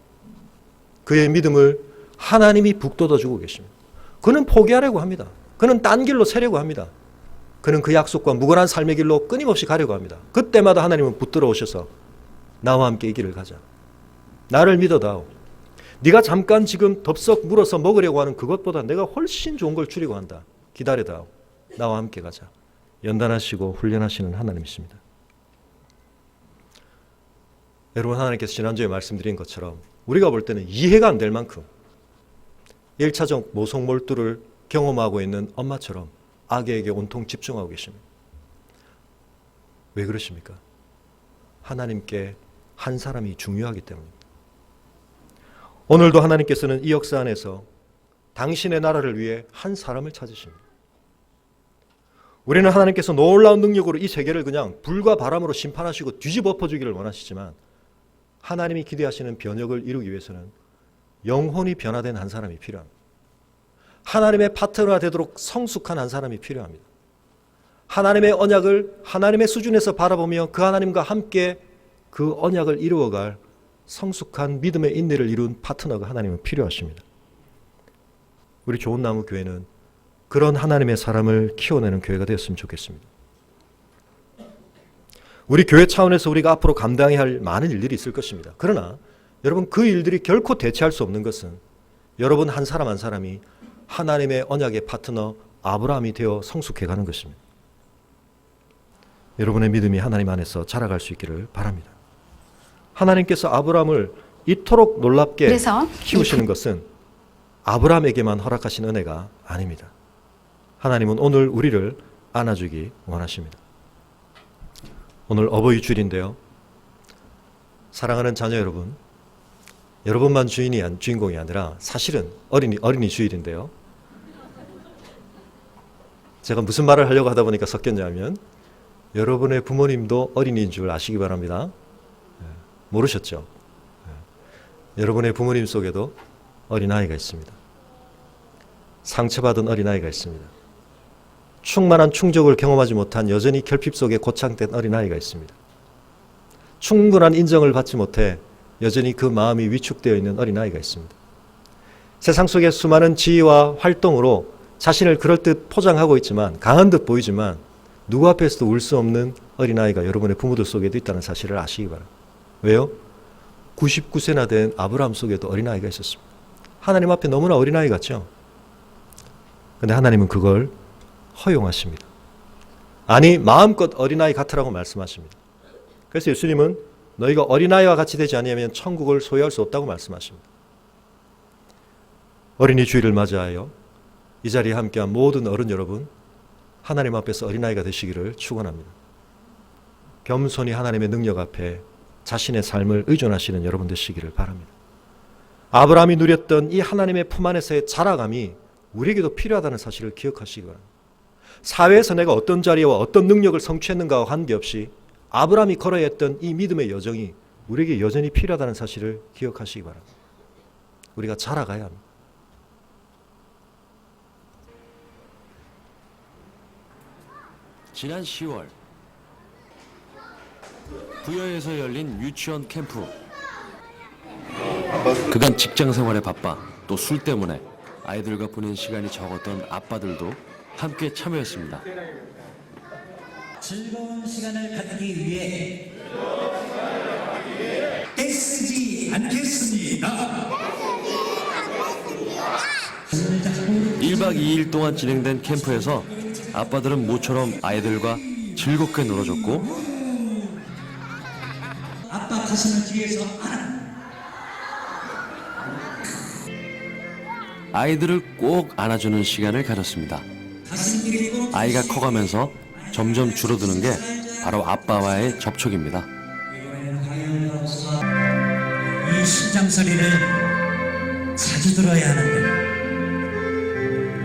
그의 믿음을 하나님이 북돋아주고 계십니다. 그는 포기하려고 합니다. 그는 딴 길로 새려고 합니다. 그는 그 약속과 무관한 삶의 길로 끊임없이 가려고 합니다. 그때마다 하나님은 붙들어 오셔서 나와 함께 이 길을 가자. 나를 믿어다오. 네가 잠깐 지금 덥석 물어서 먹으려고 하는 그것보다 내가 훨씬 좋은 걸 주려고 한다. 기다려다오. 나와 함께 가자. 연단하시고 훈련하시는 하나님이십니다. 여러분 하나님께서 지난주에 말씀드린 것처럼 우리가 볼 때는 이해가 안 될 만큼 1차적 모속 몰두를 경험하고 있는 엄마처럼 아기에게 온통 집중하고 계십니다. 왜 그러십니까? 하나님께 한 사람이 중요하기 때문입니다. 오늘도 하나님께서는 이 역사 안에서 당신의 나라를 위해 한 사람을 찾으십니다. 우리는 하나님께서 놀라운 능력으로 이 세계를 그냥 불과 바람으로 심판하시고 뒤집어 엎어주기를 원하시지만 하나님이 기대하시는 변혁을 이루기 위해서는 영혼이 변화된 한 사람이 필요합니다. 하나님의 파트너가 되도록 성숙한 한 사람이 필요합니다. 하나님의 언약을 하나님의 수준에서 바라보며 그 하나님과 함께 그 언약을 이루어갈 성숙한 믿음의 인내를 이룬 파트너가 하나님은 필요하십니다. 우리 좋은 나무 교회는 그런 하나님의 사람을 키워내는 교회가 되었으면 좋겠습니다. 우리 교회 차원에서 우리가 앞으로 감당해야 할 많은 일들이 있을 것입니다. 그러나 여러분, 그 일들이 결코 대체할 수 없는 것은 여러분 한 사람 한 사람이 하나님의 언약의 파트너 아브라함이 되어 성숙해가는 것입니다. 여러분의 믿음이 하나님 안에서 자라갈 수 있기를 바랍니다. 하나님께서 아브라함을 이토록 놀랍게 그래서 키우시는 것은 아브라함에게만 허락하신 은혜가 아닙니다. 하나님은 오늘 우리를 안아주기 원하십니다. 오늘 어버이 주일인데요. 사랑하는 자녀 여러분, 여러분만 주인공이 아니라 사실은 어린이 주일인데요. 제가 무슨 말을 하려고 하다 보니까 섞였냐면 여러분의 부모님도 어린이인 줄 아시기 바랍니다. 모르셨죠? 여러분의 부모님 속에도 어린아이가 있습니다. 상처받은 어린아이가 있습니다. 충만한 충족을 경험하지 못한 여전히 결핍 속에 고착된 어린아이가 있습니다. 충분한 인정을 받지 못해 여전히 그 마음이 위축되어 있는 어린아이가 있습니다. 세상 속의 수많은 지위와 활동으로 자신을 그럴듯 포장하고 있지만, 강한 듯 보이지만 누구 앞에서도 울 수 없는 어린아이가 여러분의 부모들 속에도 있다는 사실을 아시기 바랍니다. 왜요? 99세나 된 아브라함 속에도 어린아이가 있었습니다. 하나님 앞에 너무나 어린아이 같죠? 그런데 하나님은 그걸 허용하십니다. 아니, 마음껏 어린아이 같으라고 말씀하십니다. 그래서 예수님은 너희가 어린아이와 같이 되지 않으면 천국을 소유할 수 없다고 말씀하십니다. 어린이 주일을 맞이하여 이 자리에 함께한 모든 어른 여러분, 하나님 앞에서 어린아이가 되시기를 축원합니다. 겸손히 하나님의 능력 앞에 자신의 삶을 의존하시는 여러분 되시기를 바랍니다. 아브라함이 누렸던 이 하나님의 품 안에서의 자라감이 우리에게도 필요하다는 사실을 기억하시기 바랍니다. 사회에서 내가 어떤 자리와 어떤 능력을 성취했는가와 관계없이 아브라함이 걸어야 했던 이 믿음의 여정이 우리에게 여전히 필요하다는 사실을 기억하시기 바랍니다. 우리가 자라가야 합니다. 지난 10월 부여에서 열린 유치원 캠프. 그간 직장 생활에 바빠 또 술 때문에 아이들과 보낸 시간이 적었던 아빠들도 함께 참여했습니다. 즐거운 시간을 갖기 위해 애쓰지 않겠습니다. 1박 2일 동안 진행된 캠프에서 아빠들은 모처럼 아이들과 즐겁게 놀아줬고, 아빠 가슴을 뒤에서 아이들을 꼭 안아주는 시간을 가졌습니다. 가슴 그리고 아이가 커가면서 점점 줄어드는 게 바로 아빠와의 접촉입니다. 이 심장 소리를 자주 들어야 하는데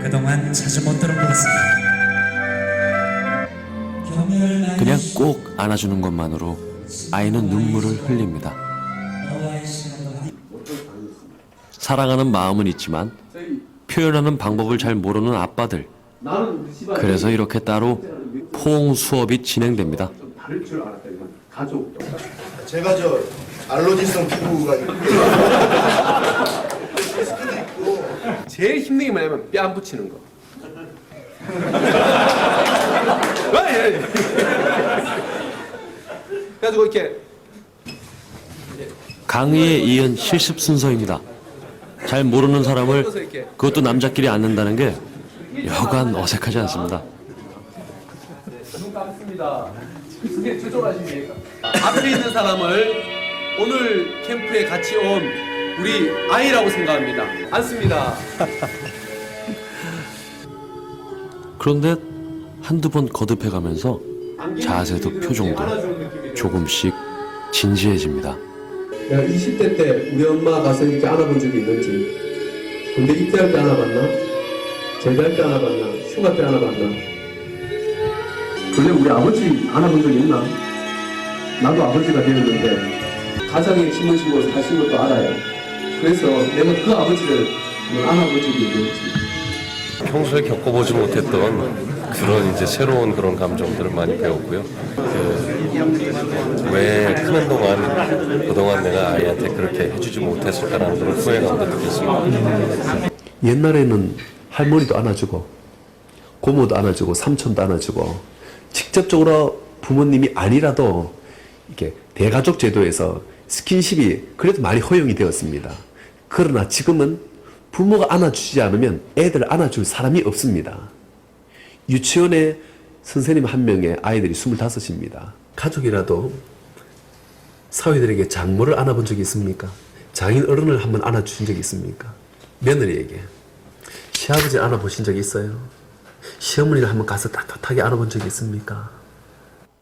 그동안 자주 못 들은 것 같습니다. 그냥 꼭 안아주는 것만으로 아이는 눈물을 흘립니다. 사랑하는 마음은 있지만 표현하는 방법을 잘 모르는 아빠들. 그래서 이렇게 따로 포옹 수업이 진행됩니다. 제가 저 알러지성 피부가 제일 힘든 게 뭐냐면 뼈 안 붙이는 거. 그래가지고 이렇게 강의에 이은 실습 순서입니다. 잘 모르는 사람을 그것도 남자끼리 앉는다는 게 여간 어색하지 않습니다. 눈 감습니다. 이게 조절하십니까? 앞에 있는 사람을 오늘 캠프에 같이 온 우리 아이라고 생각합니다. 앉습니다. 그런데 한두 번 거듭해가면서 자세도 표정도 조금씩 진지해집니다. 내가 20대 때 우리 엄마 가서 이렇게 안아본 적이 있는지, 군대 입대할 때 안아봤나? 제대할 때 안아봤나? 휴가 때 안아봤나? 근데 우리 아버지 안아본 적이 있나? 나도 아버지가 되었는데 가장의 힘을 지고 사신 것도 알아요. 그래서 내가 그 아버지를 안아본 적이 있는지. 평소에 겪어보지 못했던 그런 이제 새로운 그런 감정들을 많이 배웠고요. 왜 크는 동안 그동안 내가 아이한테 그렇게 해주지 못했을까라는 그런 후회감도 느꼈습니다. 옛날에는 할머니도 안아주고 고모도 안아주고 삼촌도 안아주고 직접적으로 부모님이 아니라도 이렇게 대가족 제도에서 스킨십이 그래도 많이 허용이 되었습니다. 그러나 지금은 부모가 안아주지 않으면 애들 안아줄 사람이 없습니다. 유치원에 선생님 한 명에 아이들이 25입니다. 가족이라도 사위들에게 장모를 안아본 적이 있습니까? 장인 어른을 한번 안아주신 적이 있습니까? 며느리에게 시아버지 안아보신 적이 있어요? 시어머니를 한번 가서 따뜻하게 안아본 적이 있습니까?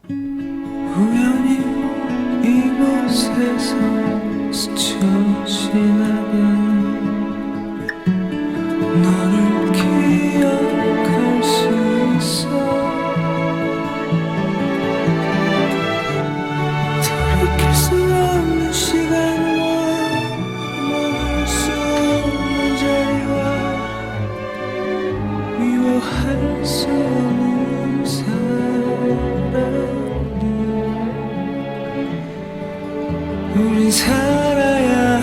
우연히 이곳에서 스쳐 지나간 너를 기억할 수 있어. 돌이킬 수 없는 시간과 멈출 수 없는 자리와 미워할 수 없는 사람. 우린 살아야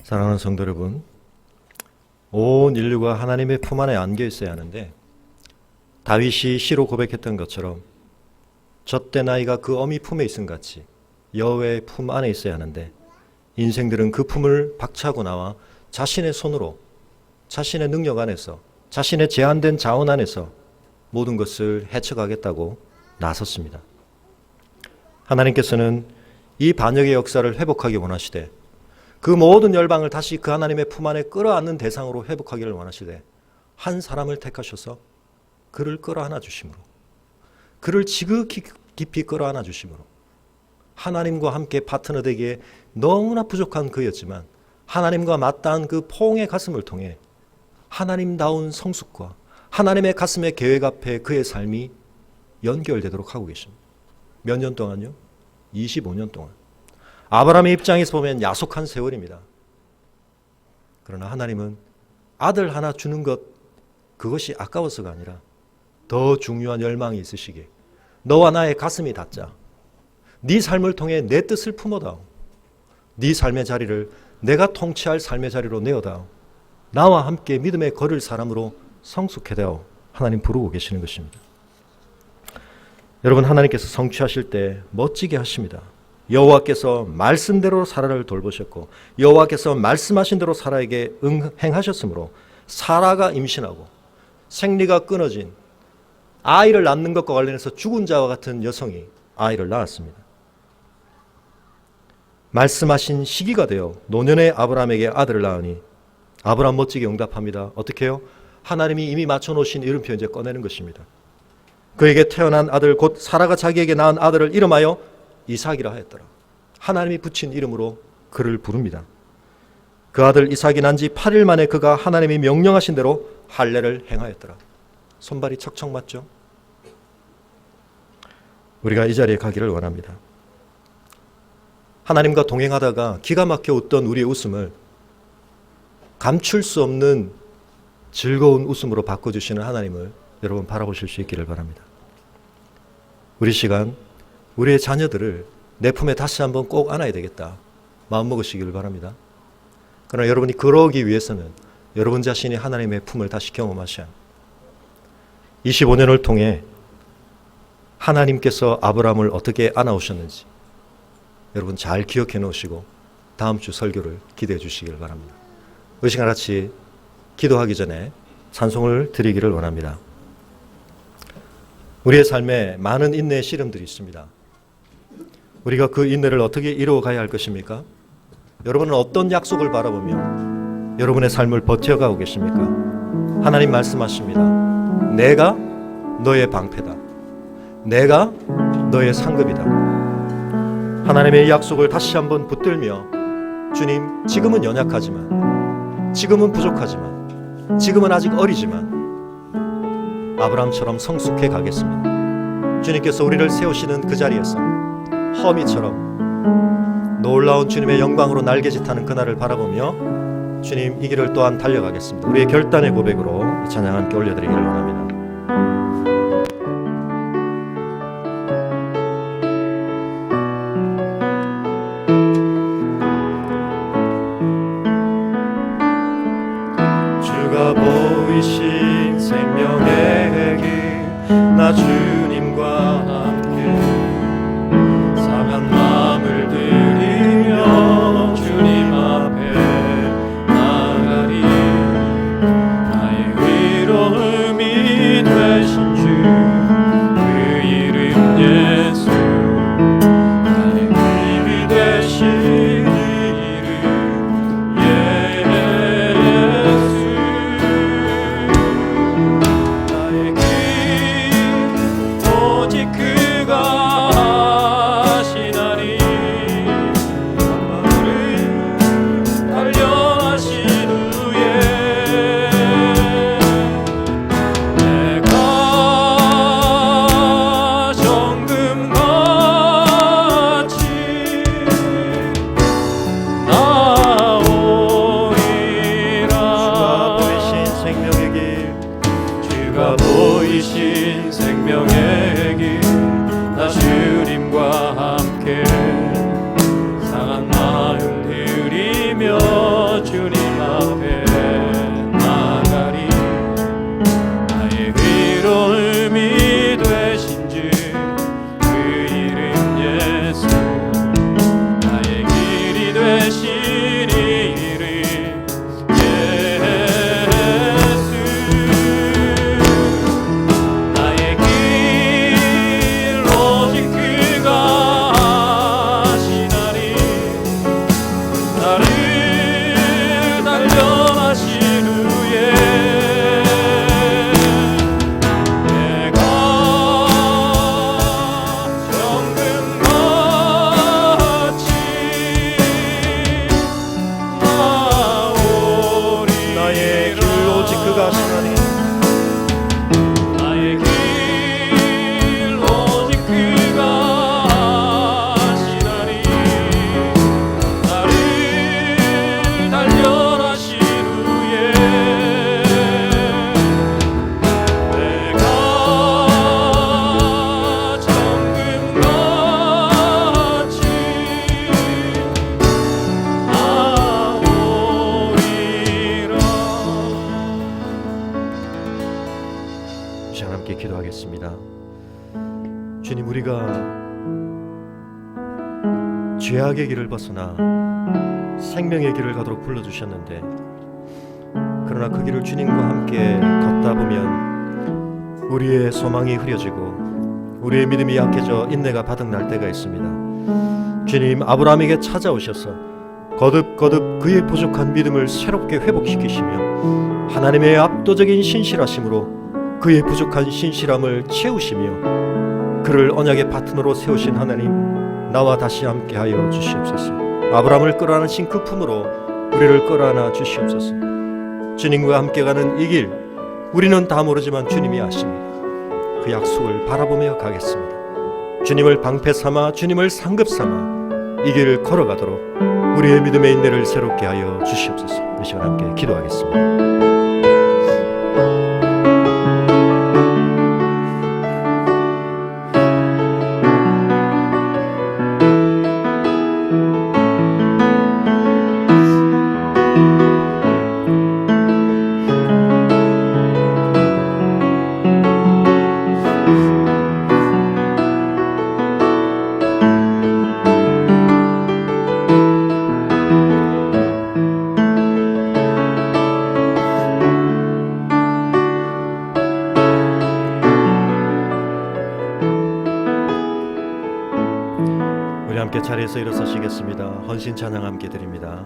사랑하는 성도 여러분, 온 인류가 하나님의 품 안에 안겨 있어야 하는데 다윗이 시로 고백했던 것처럼 젖된 아이가 그 어미 품에 있음 같이 여호와의 품 안에 있어야 하는데 인생들은 그 품을 박차고 나와 자신의 손으로 자신의 능력 안에서 자신의 제한된 자원 안에서 모든 것을 헤쳐가겠다고 나섰습니다. 하나님께서는 이 반역의 역사를 회복하기 원하시되 그 모든 열방을 다시 그 하나님의 품 안에 끌어안는 대상으로 회복하기를 원하시되 한 사람을 택하셔서 그를 끌어안아 주심으로 그를 지극히 깊이 끌어안아 주심으로 하나님과 함께 파트너 되기에 너무나 부족한 그였지만 하나님과 맞닿은 그 포옹의 가슴을 통해 하나님다운 성숙과 하나님의 가슴의 계획 앞에 그의 삶이 연결되도록 하고 계십니다. 몇 년 동안요? 25년 동안. 아브라함의 입장에서 보면 야속한 세월입니다. 그러나 하나님은 아들 하나 주는 것, 그것이 아까워서가 아니라 더 중요한 열망이 있으시기에 너와 나의 가슴이 닿자. 네 삶을 통해 내 뜻을 품어다오. 네 삶의 자리를 내가 통치할 삶의 자리로 내어다오. 나와 함께 믿음의 걸을 사람으로 성숙해다오. 하나님 부르고 계시는 것입니다. 여러분, 하나님께서 성취하실 때 멋지게 하십니다. 여호와께서 말씀대로 사라를 돌보셨고 여호와께서 말씀하신 대로 사라에게 행하셨으므로 사라가 임신하고 생리가 끊어진 아이를 낳는 것과 관련해서 죽은 자와 같은 여성이 아이를 낳았습니다. 말씀하신 시기가 되어 노년의 아브라함에게 아들을 낳으니 아브라함 멋지게 응답합니다. 어떻게 해요? 하나님이 이미 맞춰놓으신 이름표 이제 꺼내는 것입니다. 그에게 태어난 아들 곧 사라가 자기에게 낳은 아들을 이름하여 이삭이라 하였더라. 하나님이 붙인 이름으로 그를 부릅니다. 그 아들 이삭이 난 지 8일 만에 그가 하나님이 명령하신 대로 할례를 행하였더라. 손발이 척척 맞죠? 우리가 이 자리에 가기를 원합니다. 하나님과 동행하다가 기가 막혀 웃던 우리의 웃음을 감출 수 없는 즐거운 웃음으로 바꿔주시는 하나님을 여러분 바라보실 수 있기를 바랍니다. 우리 시간 우리의 자녀들을 내 품에 다시 한번 꼭 안아야 되겠다 마음먹으시기를 바랍니다. 그러나 여러분이 그러기 위해서는 여러분 자신이 하나님의 품을 다시 경험하셔야 합니다. 25년을 통해 하나님께서 아브라함을 어떻게 안아오셨는지 여러분 잘 기억해 놓으시고 다음 주 설교를 기대해 주시길 바랍니다. 이 시간 같이 기도하기 전에 찬송을 드리기를 원합니다. 우리의 삶에 많은 인내의 시름들이 있습니다. 우리가 그 인내를 어떻게 이루어가야 할 것입니까? 여러분은 어떤 약속을 바라보며 여러분의 삶을 버텨가고 계십니까? 하나님 말씀하십니다. 내가 너의 방패다. 내가 너의 상급이다. 하나님의 약속을 다시 한번 붙들며 주님, 지금은 연약하지만 지금은 부족하지만, 지금은 아직 어리지만 아브라함처럼 성숙해 가겠습니다. 주님께서 우리를 세우시는 그 자리에서 허미처럼 놀라운 주님의 영광으로 날개짓하는 그날을 바라보며 주님 이 길을 또한 달려가겠습니다. 우리의 결단의 고백으로 이 찬양 함께 올려드리기를 원합니다. 주가 보이신 생명의 길 나 주님과 함께 상한 마음을 들이며 주님 앞에 나가리 나의 위로움이 되신 주 그 이름 예수 나의 힘이 되신 이름 예수 나의 길 오직 그가 하시나니 나를 단련하신 후에 내가 정금같이 나오리라. 주가 보이신 생명의 길 나 주님과 함께 상한 마음 들이며 주님 앞에 나가리 나의 위로움이 되신 주 그 이름 예수 나의 길이 되신 이름 예수 나의 길 오직 그가 하시나니 나를 단련하신 후에 내가 정금같이 나오리라. 나의 길 오직 그가 하시나니 나의 길 오직 그가 하시나니 나를 단련하신 후에 내가 정금같이 나오리라. 이 시간 함께 기도하겠습니다. 주님, 우리가 죄악의 길을 벗어나 생명의 길을 가도록 불러주셨는데, 그러나 그 길을 주님과 함께 걷다 보면 우리의 소망이 흐려지고 우리의 믿음이 약해져 인내가 바닥날 때가 있습니다. 주님, 아브라함에게 찾아오셔서 거듭거듭 그의 부족한 믿음을 새롭게 회복시키시며 하나님의 압도적인 신실하심으로 그의 부족한 신실함을 채우시며 그를 언약의 파트너로 세우신 하나님, 나와 다시 함께하여 주시옵소서. 아브라함을 끌어안으신 그 품으로 우리를 끌어안아 주시옵소서. 주님과 함께 가는 이 길, 우리는 다 모르지만 주님이 아십니다. 그 약속을 바라보며 가겠습니다. 주님을 방패 삼아, 주님을 상급 삼아 이 길을 걸어가도록 우리의 믿음의 인내를 새롭게 하여 주시옵소서. 이 시간 함께 기도하겠습니다. 우리 함께 자리에서 일어서시겠습니다. 헌신 찬양 함께 드립니다.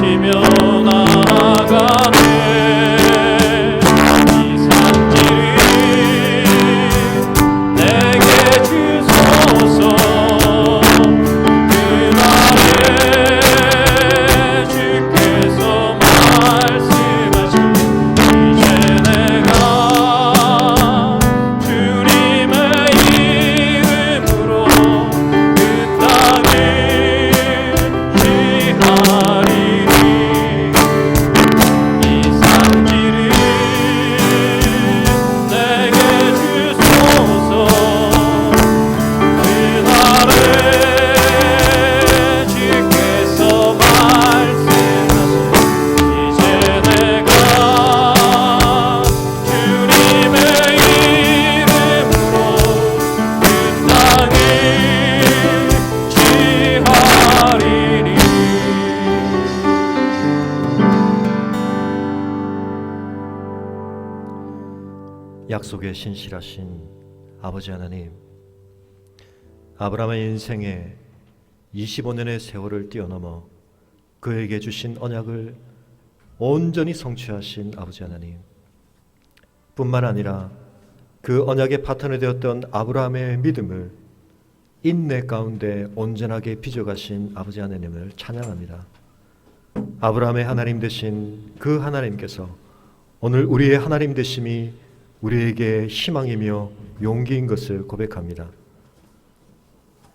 외치며 나아가네. 이 산지를 내게 주소서. 그날에 주께서 말씀하신 이제 내가 주님의 이름으로 그 땅을 취하리니. 이 산지를 내게 주소서. 그날에 주께서 말씀하신 이제 내가 주님의 이름으로 그 땅을 취하리니. 약속에 신실하신 아버지 하나님, 아브라함의 인생에 25년의 세월을 뛰어넘어 그에게 주신 언약을 온전히 성취하신 아버지 하나님, 뿐만 아니라 그 언약의 파트너 되었던 아브라함의 믿음을 인내 가운데 온전하게 빚어가신 아버지 하나님을 찬양합니다. 아브라함의 하나님 되신 그 하나님께서 오늘 우리의 하나님 되심이 우리에게 희망이며 용기인 것을 고백합니다.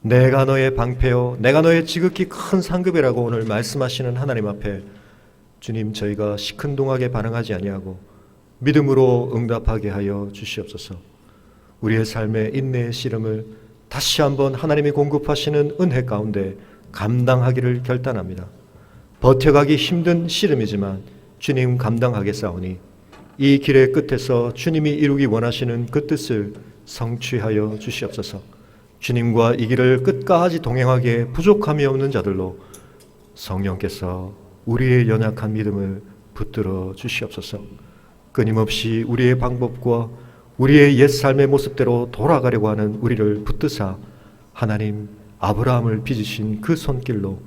내가 너의 방패요 내가 너의 지극히 큰 상급이라고 오늘 말씀하시는 하나님 앞에 주님, 저희가 시큰둥하게 반응하지 아니하고 믿음으로 응답하게 하여 주시옵소서. 우리의 삶의 인내의 씨름을 다시 한번 하나님이 공급하시는 은혜 가운데 감당하기를 결단합니다. 버텨가기 힘든 씨름이지만 주님 감당하겠사오니 이 길의 끝에서 주님이 이루기 원하시는 그 뜻을 성취하여 주시옵소서. 주님과 이 길을 끝까지 동행하기에 부족함이 없는 자들로 성령께서 우리의 연약한 믿음을 붙들어 주시옵소서. 끊임없이 우리의 방법과 우리의 옛 삶의 모습대로 돌아가려고 하는 우리를 붙드사 하나님 아브라함을 빚으신 그 손길로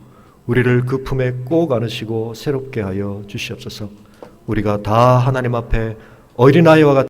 우리를 그 품에 꼭 안으시고 새롭게 하여 주시옵소서. 우리가 다 하나님 앞에 어린아이와 같은